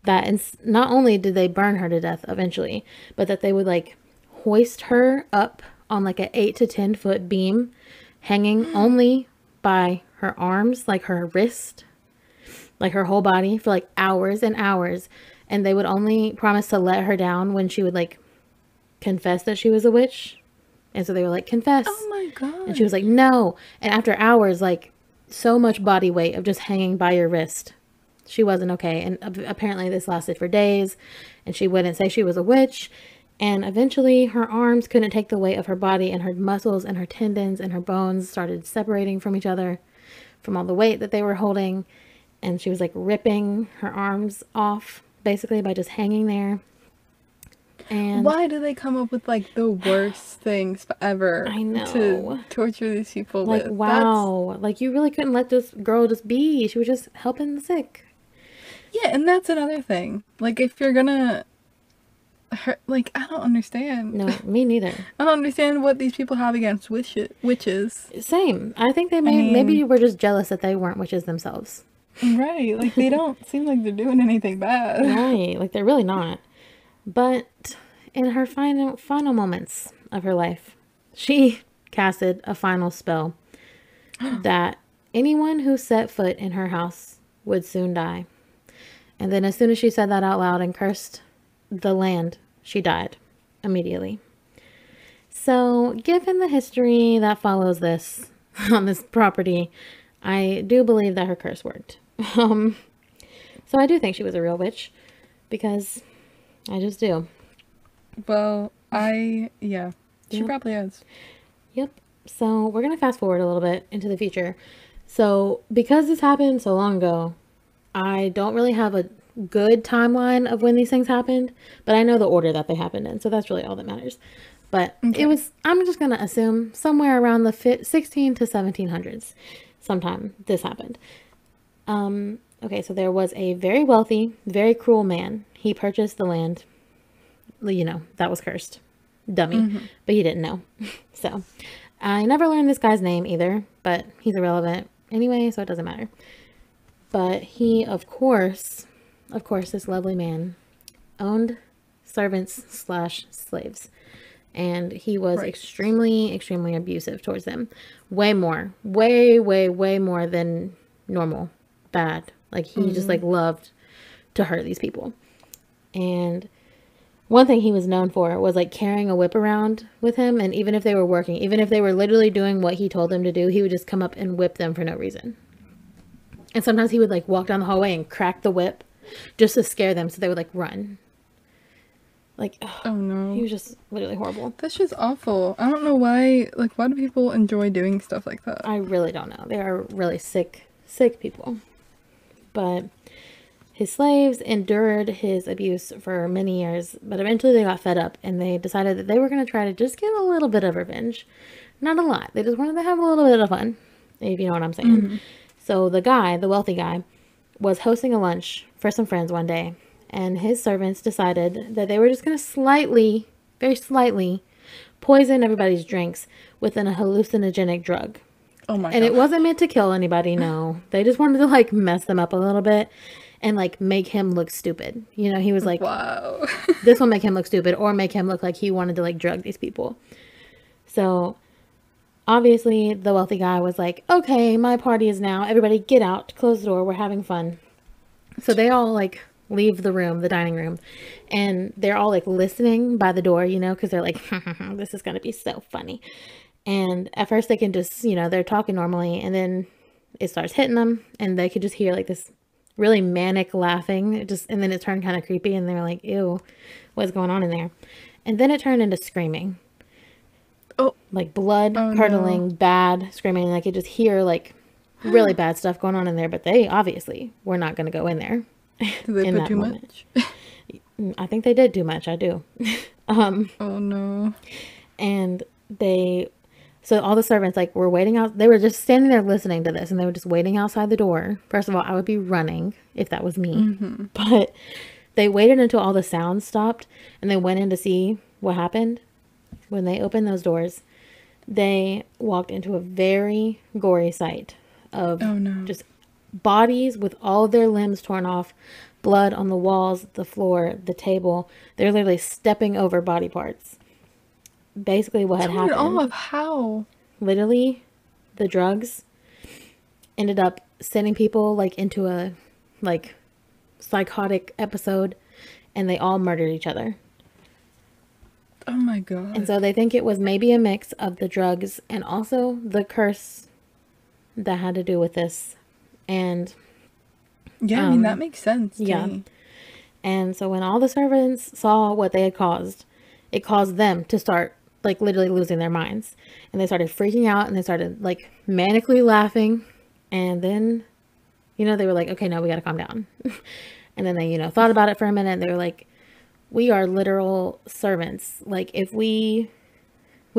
that not only did they burn her to death eventually, but that they would like hoist her up on like an 8 to 10 foot beam, hanging only by her arms, like her wrist, like her whole body for like hours and hours. And they would only promise to let her down when she would like confess that she was a witch. And so they were like, confess. Oh my god. And she was like, no. And after hours, like so much body weight of just hanging by your wrist, she wasn't okay. And apparently this lasted for days, and she wouldn't say she was a witch. And eventually her arms couldn't take the weight of her body, and her muscles and her tendons and her bones started separating from each other from all the weight that they were holding. And she was like ripping her arms off basically by just hanging there. And why do they come up with like the worst things ever I know. to torture these people like, with? wow, like you really couldn't let this girl just be. She was just helping the sick. Yeah, and that's another thing. Like, if you're gonna hurt, like, I don't understand. No, me neither. I don't understand what these people have against witches. Same. I think they maybe were just jealous that they weren't witches themselves. Right, like, they don't seem like they're doing anything bad. Right, like they're really not. But in her final moments of her life, she casted a final spell that anyone who set foot in her house would soon die. And then as soon as she said that out loud and cursed the land, she died immediately. So given the history that follows this on this property, I do believe that her curse worked. So I do think she was a real witch, because I just do. Well, yeah. She probably is. Yep. So we're going to fast forward a little bit into the future. So because this happened so long ago, I don't really have a good timeline of when these things happened, but I know the order that they happened in. So that's really all that matters. But Okay. I'm just going to assume somewhere around the 16 to 1700s sometime this happened. Okay, so there was a very wealthy, very cruel man. He purchased the land, that was cursed. Dummy. But he didn't know. So, I never learned this guy's name either, but he's irrelevant anyway, so it doesn't matter. But he, of course, this lovely man owned servants/slaves. And he was extremely, extremely abusive towards them. Way more. Way, way, way more than normal. Bad. Like, he just, like, loved to hurt these people. And one thing he was known for was, like, carrying a whip around with him. And even if they were working, even if they were literally doing what he told them to do, he would just come up and whip them for no reason. And sometimes he would, like, walk down the hallway and crack the whip just to scare them so they would, like, run. Like, oh no. He was just literally horrible. That's just awful. I don't know why, like, why do people enjoy doing stuff like that? I really don't know. They are really sick people. But his slaves endured his abuse for many years, but eventually they got fed up and they decided that they were going to try to just get a little bit of revenge. Not a lot. They just wanted to have a little bit of fun, if you know what I'm saying. So the wealthy guy, was hosting a lunch for some friends one day. And his servants decided that they were just going to very slightly, poison everybody's drinks with an hallucinogenic drug. Oh my God. And it wasn't meant to kill anybody, no. They just wanted to, like, mess them up a little bit and, like, make him look stupid. You know, he was like, wow. This will make him look stupid or make him look like he wanted to, like, drug these people. So, obviously, the wealthy guy was like, okay, my party is now. Everybody get out, close the door, we're having fun. So they all, like, leave the room, the dining room, and they're all, like, listening by the door, you know, because they're like, this is going to be so funny. And at first they can just, you know, they're talking normally, and then it starts hitting them, and they could just hear, like, this really manic laughing, and then it turned kind of creepy, and they're like, ew, what's going on in there? And then it turned into screaming. Oh. Like, blood curdling, no. Bad screaming, like, you just hear, like, really bad stuff going on in there, but they obviously were not going to go in there. Did they put too much? I think they did too much. I do. Oh no. And so all the servants, like, were waiting out. They were just standing there listening to this, and they were just waiting outside the door. First of all, I would be running if that was me. But they waited until all the sounds stopped, and they went in to see what happened. When they opened those doors, they walked into a very gory sight of just bodies with all their limbs torn off, blood on the walls, the floor, the table. They're literally stepping over body parts. Basically what had happened. Off. How? Literally, the drugs ended up sending people, like, into a, like, psychotic episode, and they all murdered each other. Oh my God. And so they think it was maybe a mix of the drugs and also the curse that had to do with this. And yeah, I mean, that makes sense to me. And so when all the servants saw what they had caused, it caused them to start, like, literally losing their minds. And they started freaking out, and they started, like, manically laughing. And then, you know, they were like, okay, no, we got to calm down. And then they, you know, thought about it for a minute, and they were like, we are literal servants. Like, if we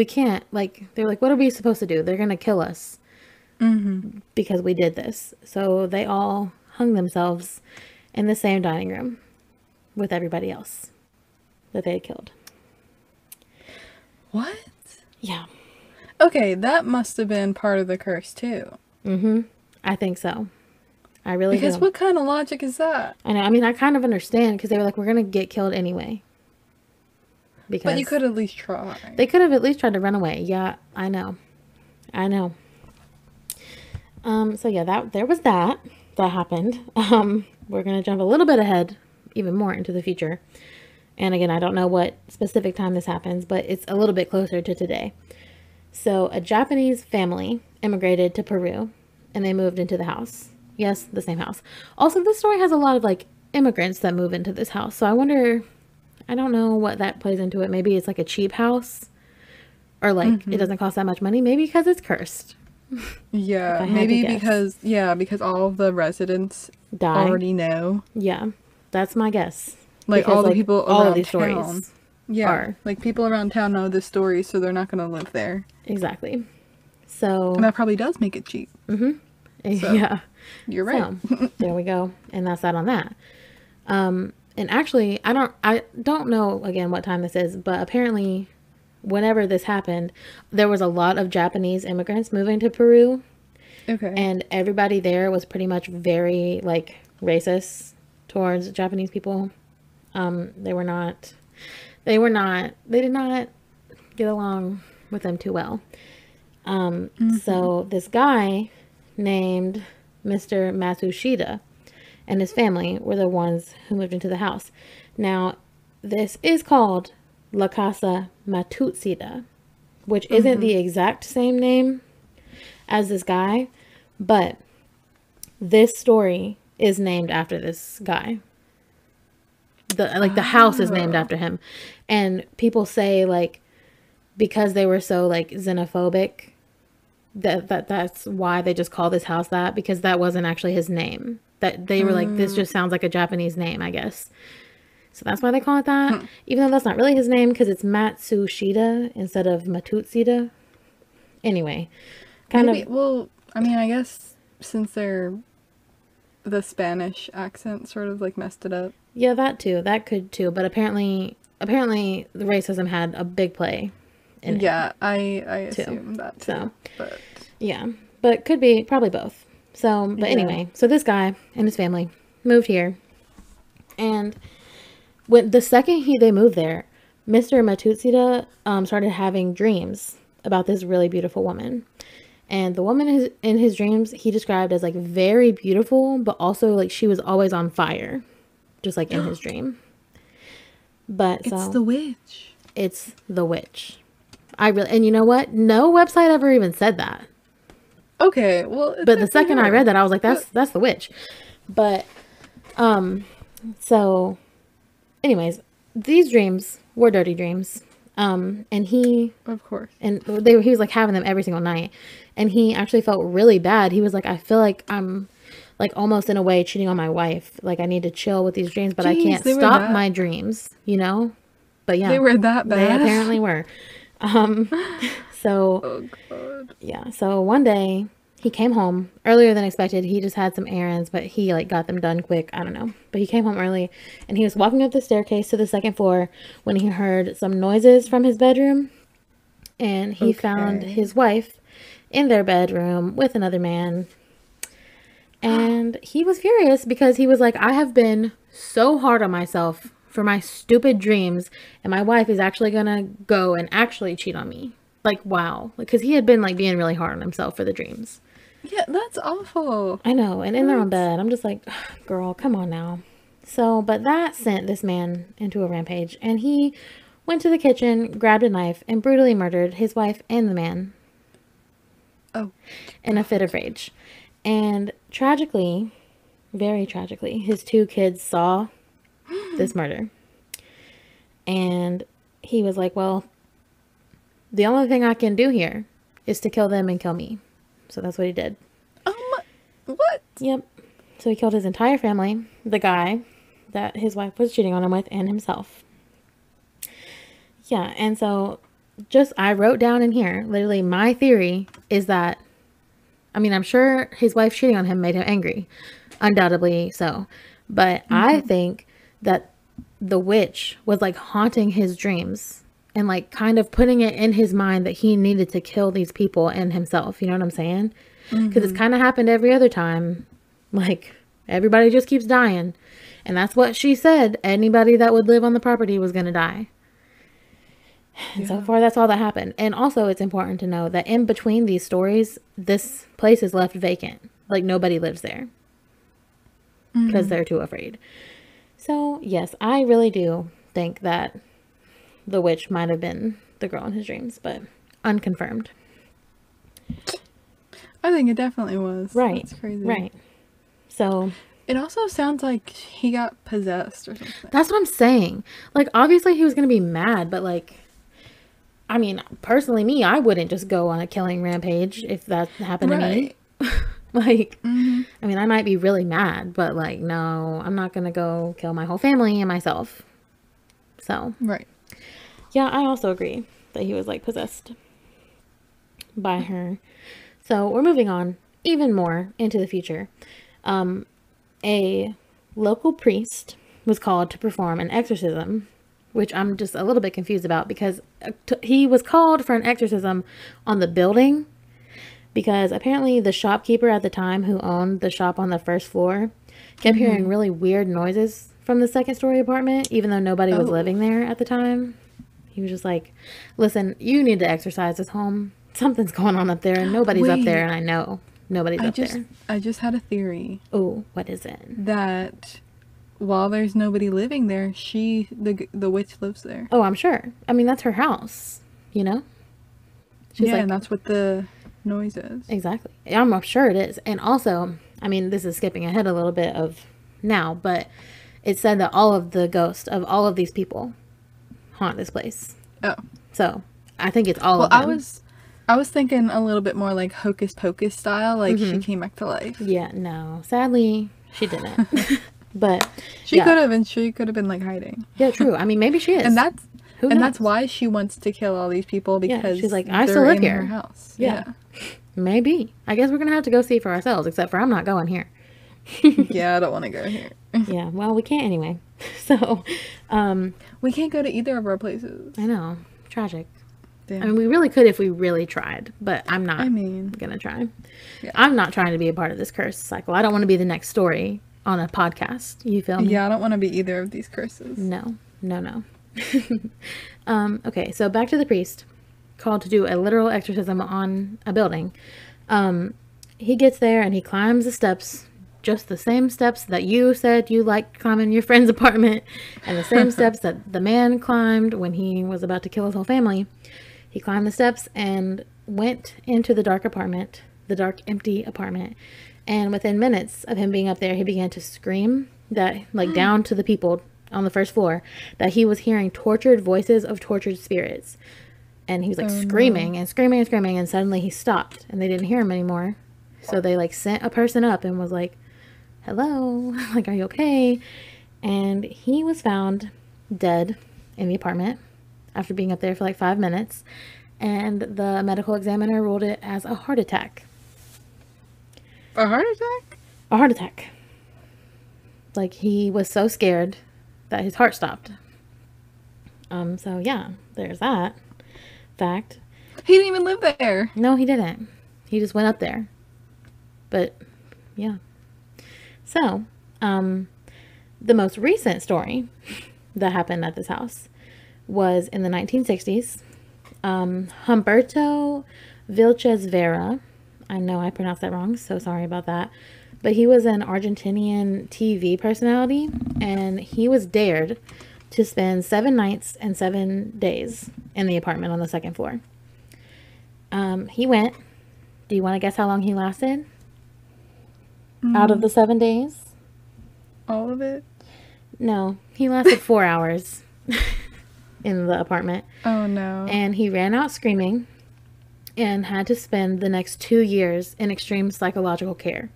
can't, like, they're like, what are we supposed to do? They're going to kill us. Because we did this. So they all hung themselves in the same dining room with everybody else that they had killed. What? Yeah. Okay, that must have been part of the curse too. I think so. I really do. Because what kind of logic is that? I know. I mean, I kind of understand, because they were like, we're going to get killed anyway. But you could at least try. They could have at least tried to run away. Yeah, I know. So yeah, there was that happened. We're going to jump a little bit ahead, even more into the future. And again, I don't know what specific time this happens, but it's a little bit closer to today. So a Japanese family immigrated to Peru, and they moved into the house. Yes, the same house. Also, this story has a lot of, like, immigrants that move into this house. So I wonder, I don't know what that plays into it. Maybe it's like a cheap house, or like it doesn't cost that much money. Maybe because it's cursed. Yeah, maybe because all of the residents already know. Yeah, that's my guess. Like, because, all the people around all of these town. Stories Yeah, like, people around town know this story, so they're not going to live there. Exactly. So, and that probably does make it cheap. So, Yeah. you're right. So, there we go. And that's that on that. And actually, I don't know again what time this is, but apparently whenever this happened, there was a lot of Japanese immigrants moving to Peru, Okay. and everybody there was pretty much very like racist towards Japanese people. They were not, they did not get along with them too well. So this guy named Mr. Matsushita and his family were the ones who moved into the house. Now, this is called La Casa Matsushita, which isn't the exact same name as this guy, but this story is named after this guy. The house is named after him. And people say like because they were so like xenophobic that's why they just call this house that, because that wasn't actually his name. That they were like, this just sounds like a Japanese name, I guess. So that's why they call it that. Even though that's not really his name, because it's Matsushita instead of Matsushita. Anyway, Well, I mean, I guess since the Spanish accent sort of like messed it up. Yeah, that too. That could too. But apparently the racism had a big play in it. Yeah, I assume that too. So, but yeah, but could be probably both. So, but anyway, so this guy and his family moved here, and when the second they moved there, Mr. Matsushita started having dreams about this really beautiful woman, and the woman in his dreams he described as like very beautiful, but also like she was always on fire, just like in his dream. But it's the witch. It's the witch. And you know what? No website ever even said that. Okay, well, But the second I read that, I was like, that's the witch. But, so, anyways, these dreams were dirty dreams. And he, of course, and he was like having them every single night. And he actually felt really bad. He was like, I feel like I'm like almost in a way cheating on my wife. Like I need to chill with these dreams, but I can't stop my dreams, you know? But yeah, they were that bad. They apparently were. So, oh god. Yeah. So one day he came home earlier than expected. He just had some errands, but he like got them done quick. I don't know. But he came home early and he was walking up the staircase to the second floor when he heard some noises from his bedroom, and he found his wife in their bedroom with another man. And he was furious because he was like, I have been so hard on myself for my stupid dreams, and my wife is actually gonna go and actually cheat on me. Like, wow. Because he had been like being really hard on himself for the dreams. Yeah, that's awful. I know. And in their own bed, I'm just like, girl, come on now. So, but that sent this man into a rampage, and he went to the kitchen, grabbed a knife, and brutally murdered his wife and the man. Oh. In a fit of rage. And tragically, very tragically, his 2 kids saw this murder. And he was like, well, the only thing I can do here is to kill them and kill me. So that's what he did. What? Yep. So he killed his entire family, the guy that his wife was cheating on him with, and himself. Yeah, and so I wrote down in here, literally my theory is that, I mean, I'm sure his wife cheating on him made him angry. Undoubtedly so. But I think that the witch was like haunting his dreams and like kind of putting it in his mind that he needed to kill these people and himself. You know what I'm saying? Because it's kind of happened every other time. Like everybody just keeps dying. And that's what she said. Anybody that would live on the property was going to die. And so far, that's all that happened. And also, it's important to know that in between these stories, this place is left vacant. Like, nobody lives there. Because they're too afraid. So, yes, I really do think that the witch might have been the girl in his dreams, but unconfirmed. I think it definitely was. Right. That's crazy. Right. So... It also sounds like he got possessed or something. That's what I'm saying. Like, obviously he was going to be mad, but like... I mean, personally, I wouldn't just go on a killing rampage if that happened to me. Like, I mean, I might be really mad, but like, no, I'm not going to go kill my whole family and myself. So, right. Yeah, I also agree that he was like possessed by her. So we're moving on even more into the future, a local priest was called to perform an exorcism, which I'm just a little bit confused about, because he was called for an exorcism on the building, because apparently the shopkeeper at the time who owned the shop on the first floor kept hearing really weird noises from the second story apartment, even though nobody was living there at the time. He was just like, listen, you need to exercise this home. Something's going on up there, and nobody's up there, and I know nobody's up there. I just had a theory. Oh, what is it? That while there's nobody living there, the witch lives there. Oh, I'm sure. I mean, that's her house, you know? She's and that's what the noise is. Exactly. I'm sure it is. And also, I mean, this is skipping ahead a little bit of now, but it said that all of the ghosts of all of these people haunt this place. Oh. So, I think it's all of them. I was thinking a little bit more like Hocus Pocus style, like she came back to life. Yeah, no. Sadly, she didn't. But she could have, and she could have been like hiding. Yeah, true. I mean, maybe she is. And that's why she wants to kill all these people, because she's like, I still live here. Her house. Yeah. Maybe. I guess we're gonna have to go see for ourselves. Except for I'm not going here. Yeah, I don't want to go here. Yeah. Well, we can't anyway. So, we can't go to either of our places. I know. Tragic. Damn. I mean, we really could if we really tried, but I'm not gonna try. Yeah. I'm not trying to be a part of this curse cycle. I don't want to be the next story on a podcast. You feel me? Yeah, I don't want to be either of these curses. No. Okay, so back to the priest called to do a literal exorcism on a building. He gets there and he climbs the steps, just the same steps that you said you liked climbing your friend's apartment, and the same steps that the man climbed when he was about to kill his whole family. He climbed the steps and went into the dark apartment, the dark, empty apartment. And within minutes of him being up there, he began to scream that, like, down to the people on the first floor, that he was hearing tortured voices of tortured spirits. And he was like screaming and screaming and screaming, and suddenly he stopped and they didn't hear him anymore. So they like sent a person up and was like, hello, like, are you okay? And he was found dead in the apartment after being up there for like 5 minutes, and the medical examiner ruled it as a heart attack. A heart attack? A heart attack. Like, he was so scared that his heart stopped. So yeah, there's that fact. He didn't even live there. No, he didn't. He just went up there. But yeah. So, the most recent story that happened at this house was in the 1960s. Humberto Vilches Vera. I know I pronounced that wrong, so sorry about that. But he was an Argentinian TV personality, and he was dared to spend 7 nights and 7 days in the apartment on the second floor. He went. Do you want to guess how long he lasted? Out of the 7 days? All of it? No, he lasted 4 hours in the apartment. Oh no. And he ran out screaming and had to spend the next 2 years in extreme psychological care.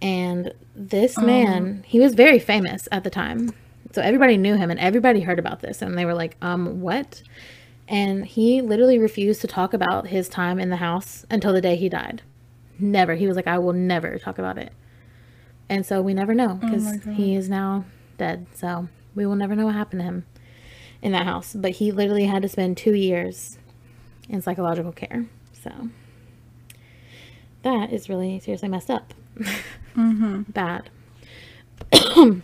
And this man, he was very famous at the time. So everybody knew him and everybody heard about this. And they were like, what? And he literally refused to talk about his time in the house until the day he died. Never. He was like, I will never talk about it. And so we never know, because he is now dead. So we will never know what happened to him in that house. But he literally had to spend 2 years in psychological care. So that is really seriously messed up. Bad.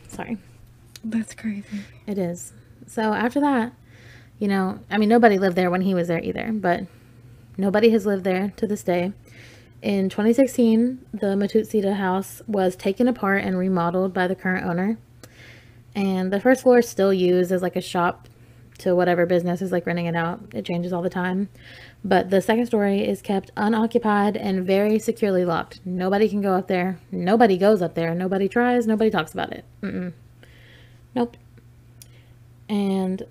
Sorry. That's crazy. It is. So after that, you know, I mean, nobody lived there when he was there either, but nobody has lived there to this day. In 2016, the Matsushita house was taken apart and remodeled by the current owner. And the first floor is still used as like a shop to whatever business is like renting it out. It changes all the time. But the second story is kept unoccupied and very securely locked. Nobody can go up there. Nobody goes up there. Nobody tries. Nobody talks about it. Nope. And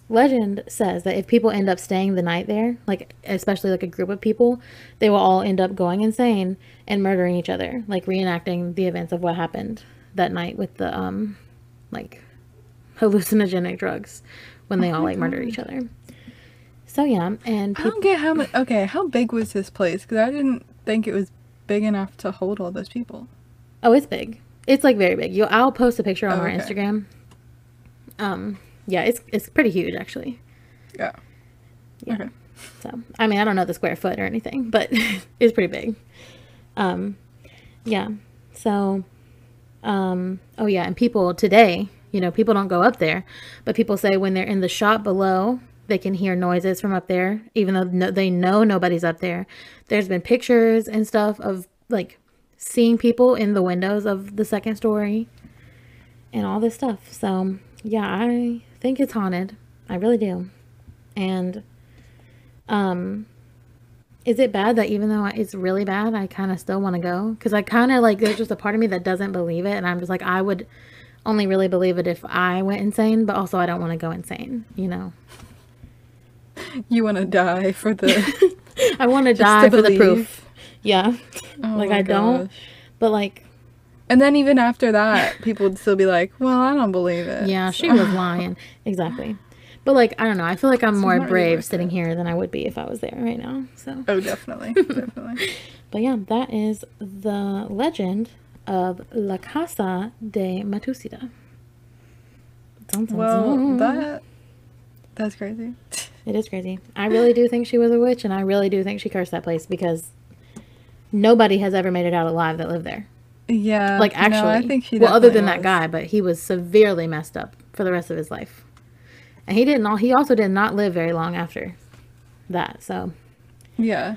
legend says that if people end up staying the night there, like especially like a group of people, they will all end up going insane and murdering each other, like reenacting the events of what happened that night with the like hallucinogenic drugs when they all like murdered each other. So yeah, and I don't get how much. Okay, how big was this place? Because I didn't think it was big enough to hold all those people. oh, it's big. It's like very big. I'll post a picture on our okay. Instagram. Yeah, it's pretty huge actually. Yeah. Yeah. Okay. So I mean, I don't know the square foot or anything, but it's pretty big. Yeah. So, oh yeah, and people today, you know, people don't go up there, but people say when they're in the shop below, they can hear noises from up there, even though they know nobody's up there. There's been pictures and stuff of like seeing people in the windows of the second story and all this stuff. So yeah, I think it's haunted. I really do. And, is it bad that even though it's really bad, I kind of still want to go? Because I kind of like, there's just a part of me that doesn't believe it. And I'm just like, I would only really believe it if I went insane, but also I don't want to go insane, you know? You want to die for the... I want to die for the proof. Yeah. Oh like, my I don't. gosh. But like... And then even after that, people would still be like, well, I don't believe it. Yeah, she was lying. Exactly. But like, I don't know. I feel like I'm more not really brave worth sitting it. here than I would be if I was there right now. So... Oh, definitely. Definitely. But yeah, that is the legend of La Casa de Matusita. Dun, dun, Well, dun. that's crazy. It is crazy. I really do think she was a witch, and I really do think she cursed that place because nobody has ever made it out alive that lived there. Yeah. Like, actually. No, I think she well, other than definitely that guy, but he was severely messed up for the rest of his life. And he also did not live very long after that, so. Yeah.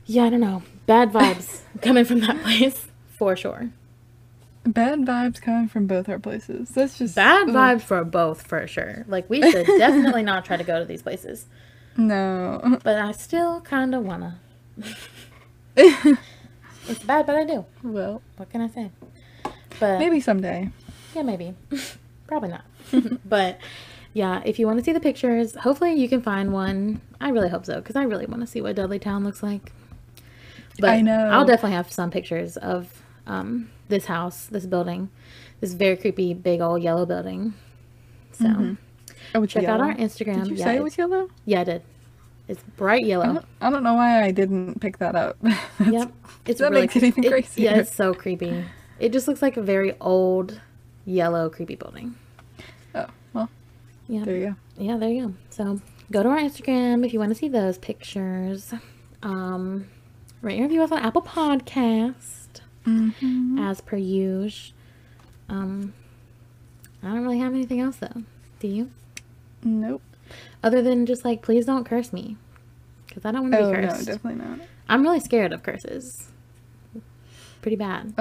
Yeah, I don't know. Bad vibes coming from that place, for sure. Bad vibes coming from both our places. That's just... Bad ugh. vibes for both, for sure. Like, we should definitely not try to go to these places. No. But I still kind of wanna. It's bad, but I do. Well, What can I say? But maybe someday. yeah, maybe. Probably not. But yeah, if you want to see the pictures, hopefully you can find one. I really hope so, because I really want to see what Dudley Town looks like. But I know. I'll definitely have some pictures of this house, this building, this very creepy, big old yellow building. So Oh, it's check out yellow. our Instagram. Did you Yeah, say it was yellow? yeah, I did. It's bright yellow. I don't know why I didn't pick that up. Yep. It's that really makes it even crazier. Yeah, it's so creepy. It just looks like a very old, yellow, creepy building. Oh, well, Yeah. there you go. Yeah, there you go. So go to our Instagram if you want to see those pictures. Rate and review us on Apple Podcast, as per usual. I don't really have anything else though. Do you? Nope. Other than just like, please don't curse me, because I don't want to Oh, be no, cursed. definitely not. I'm really scared of curses. Pretty bad.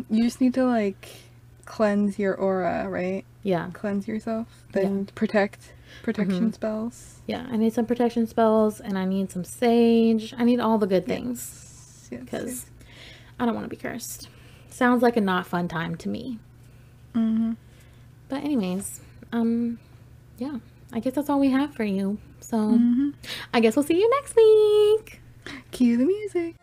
You just need to, like, cleanse your aura, right? Yeah. Cleanse yourself. Then protection spells. Yeah, I need some protection spells, and I need some sage. I need all the good things, Yes, because yes. I don't want to be cursed. Sounds like a not fun time to me. But anyways, yeah, I guess that's all we have for you. So I guess we'll see you next week. Cue the music.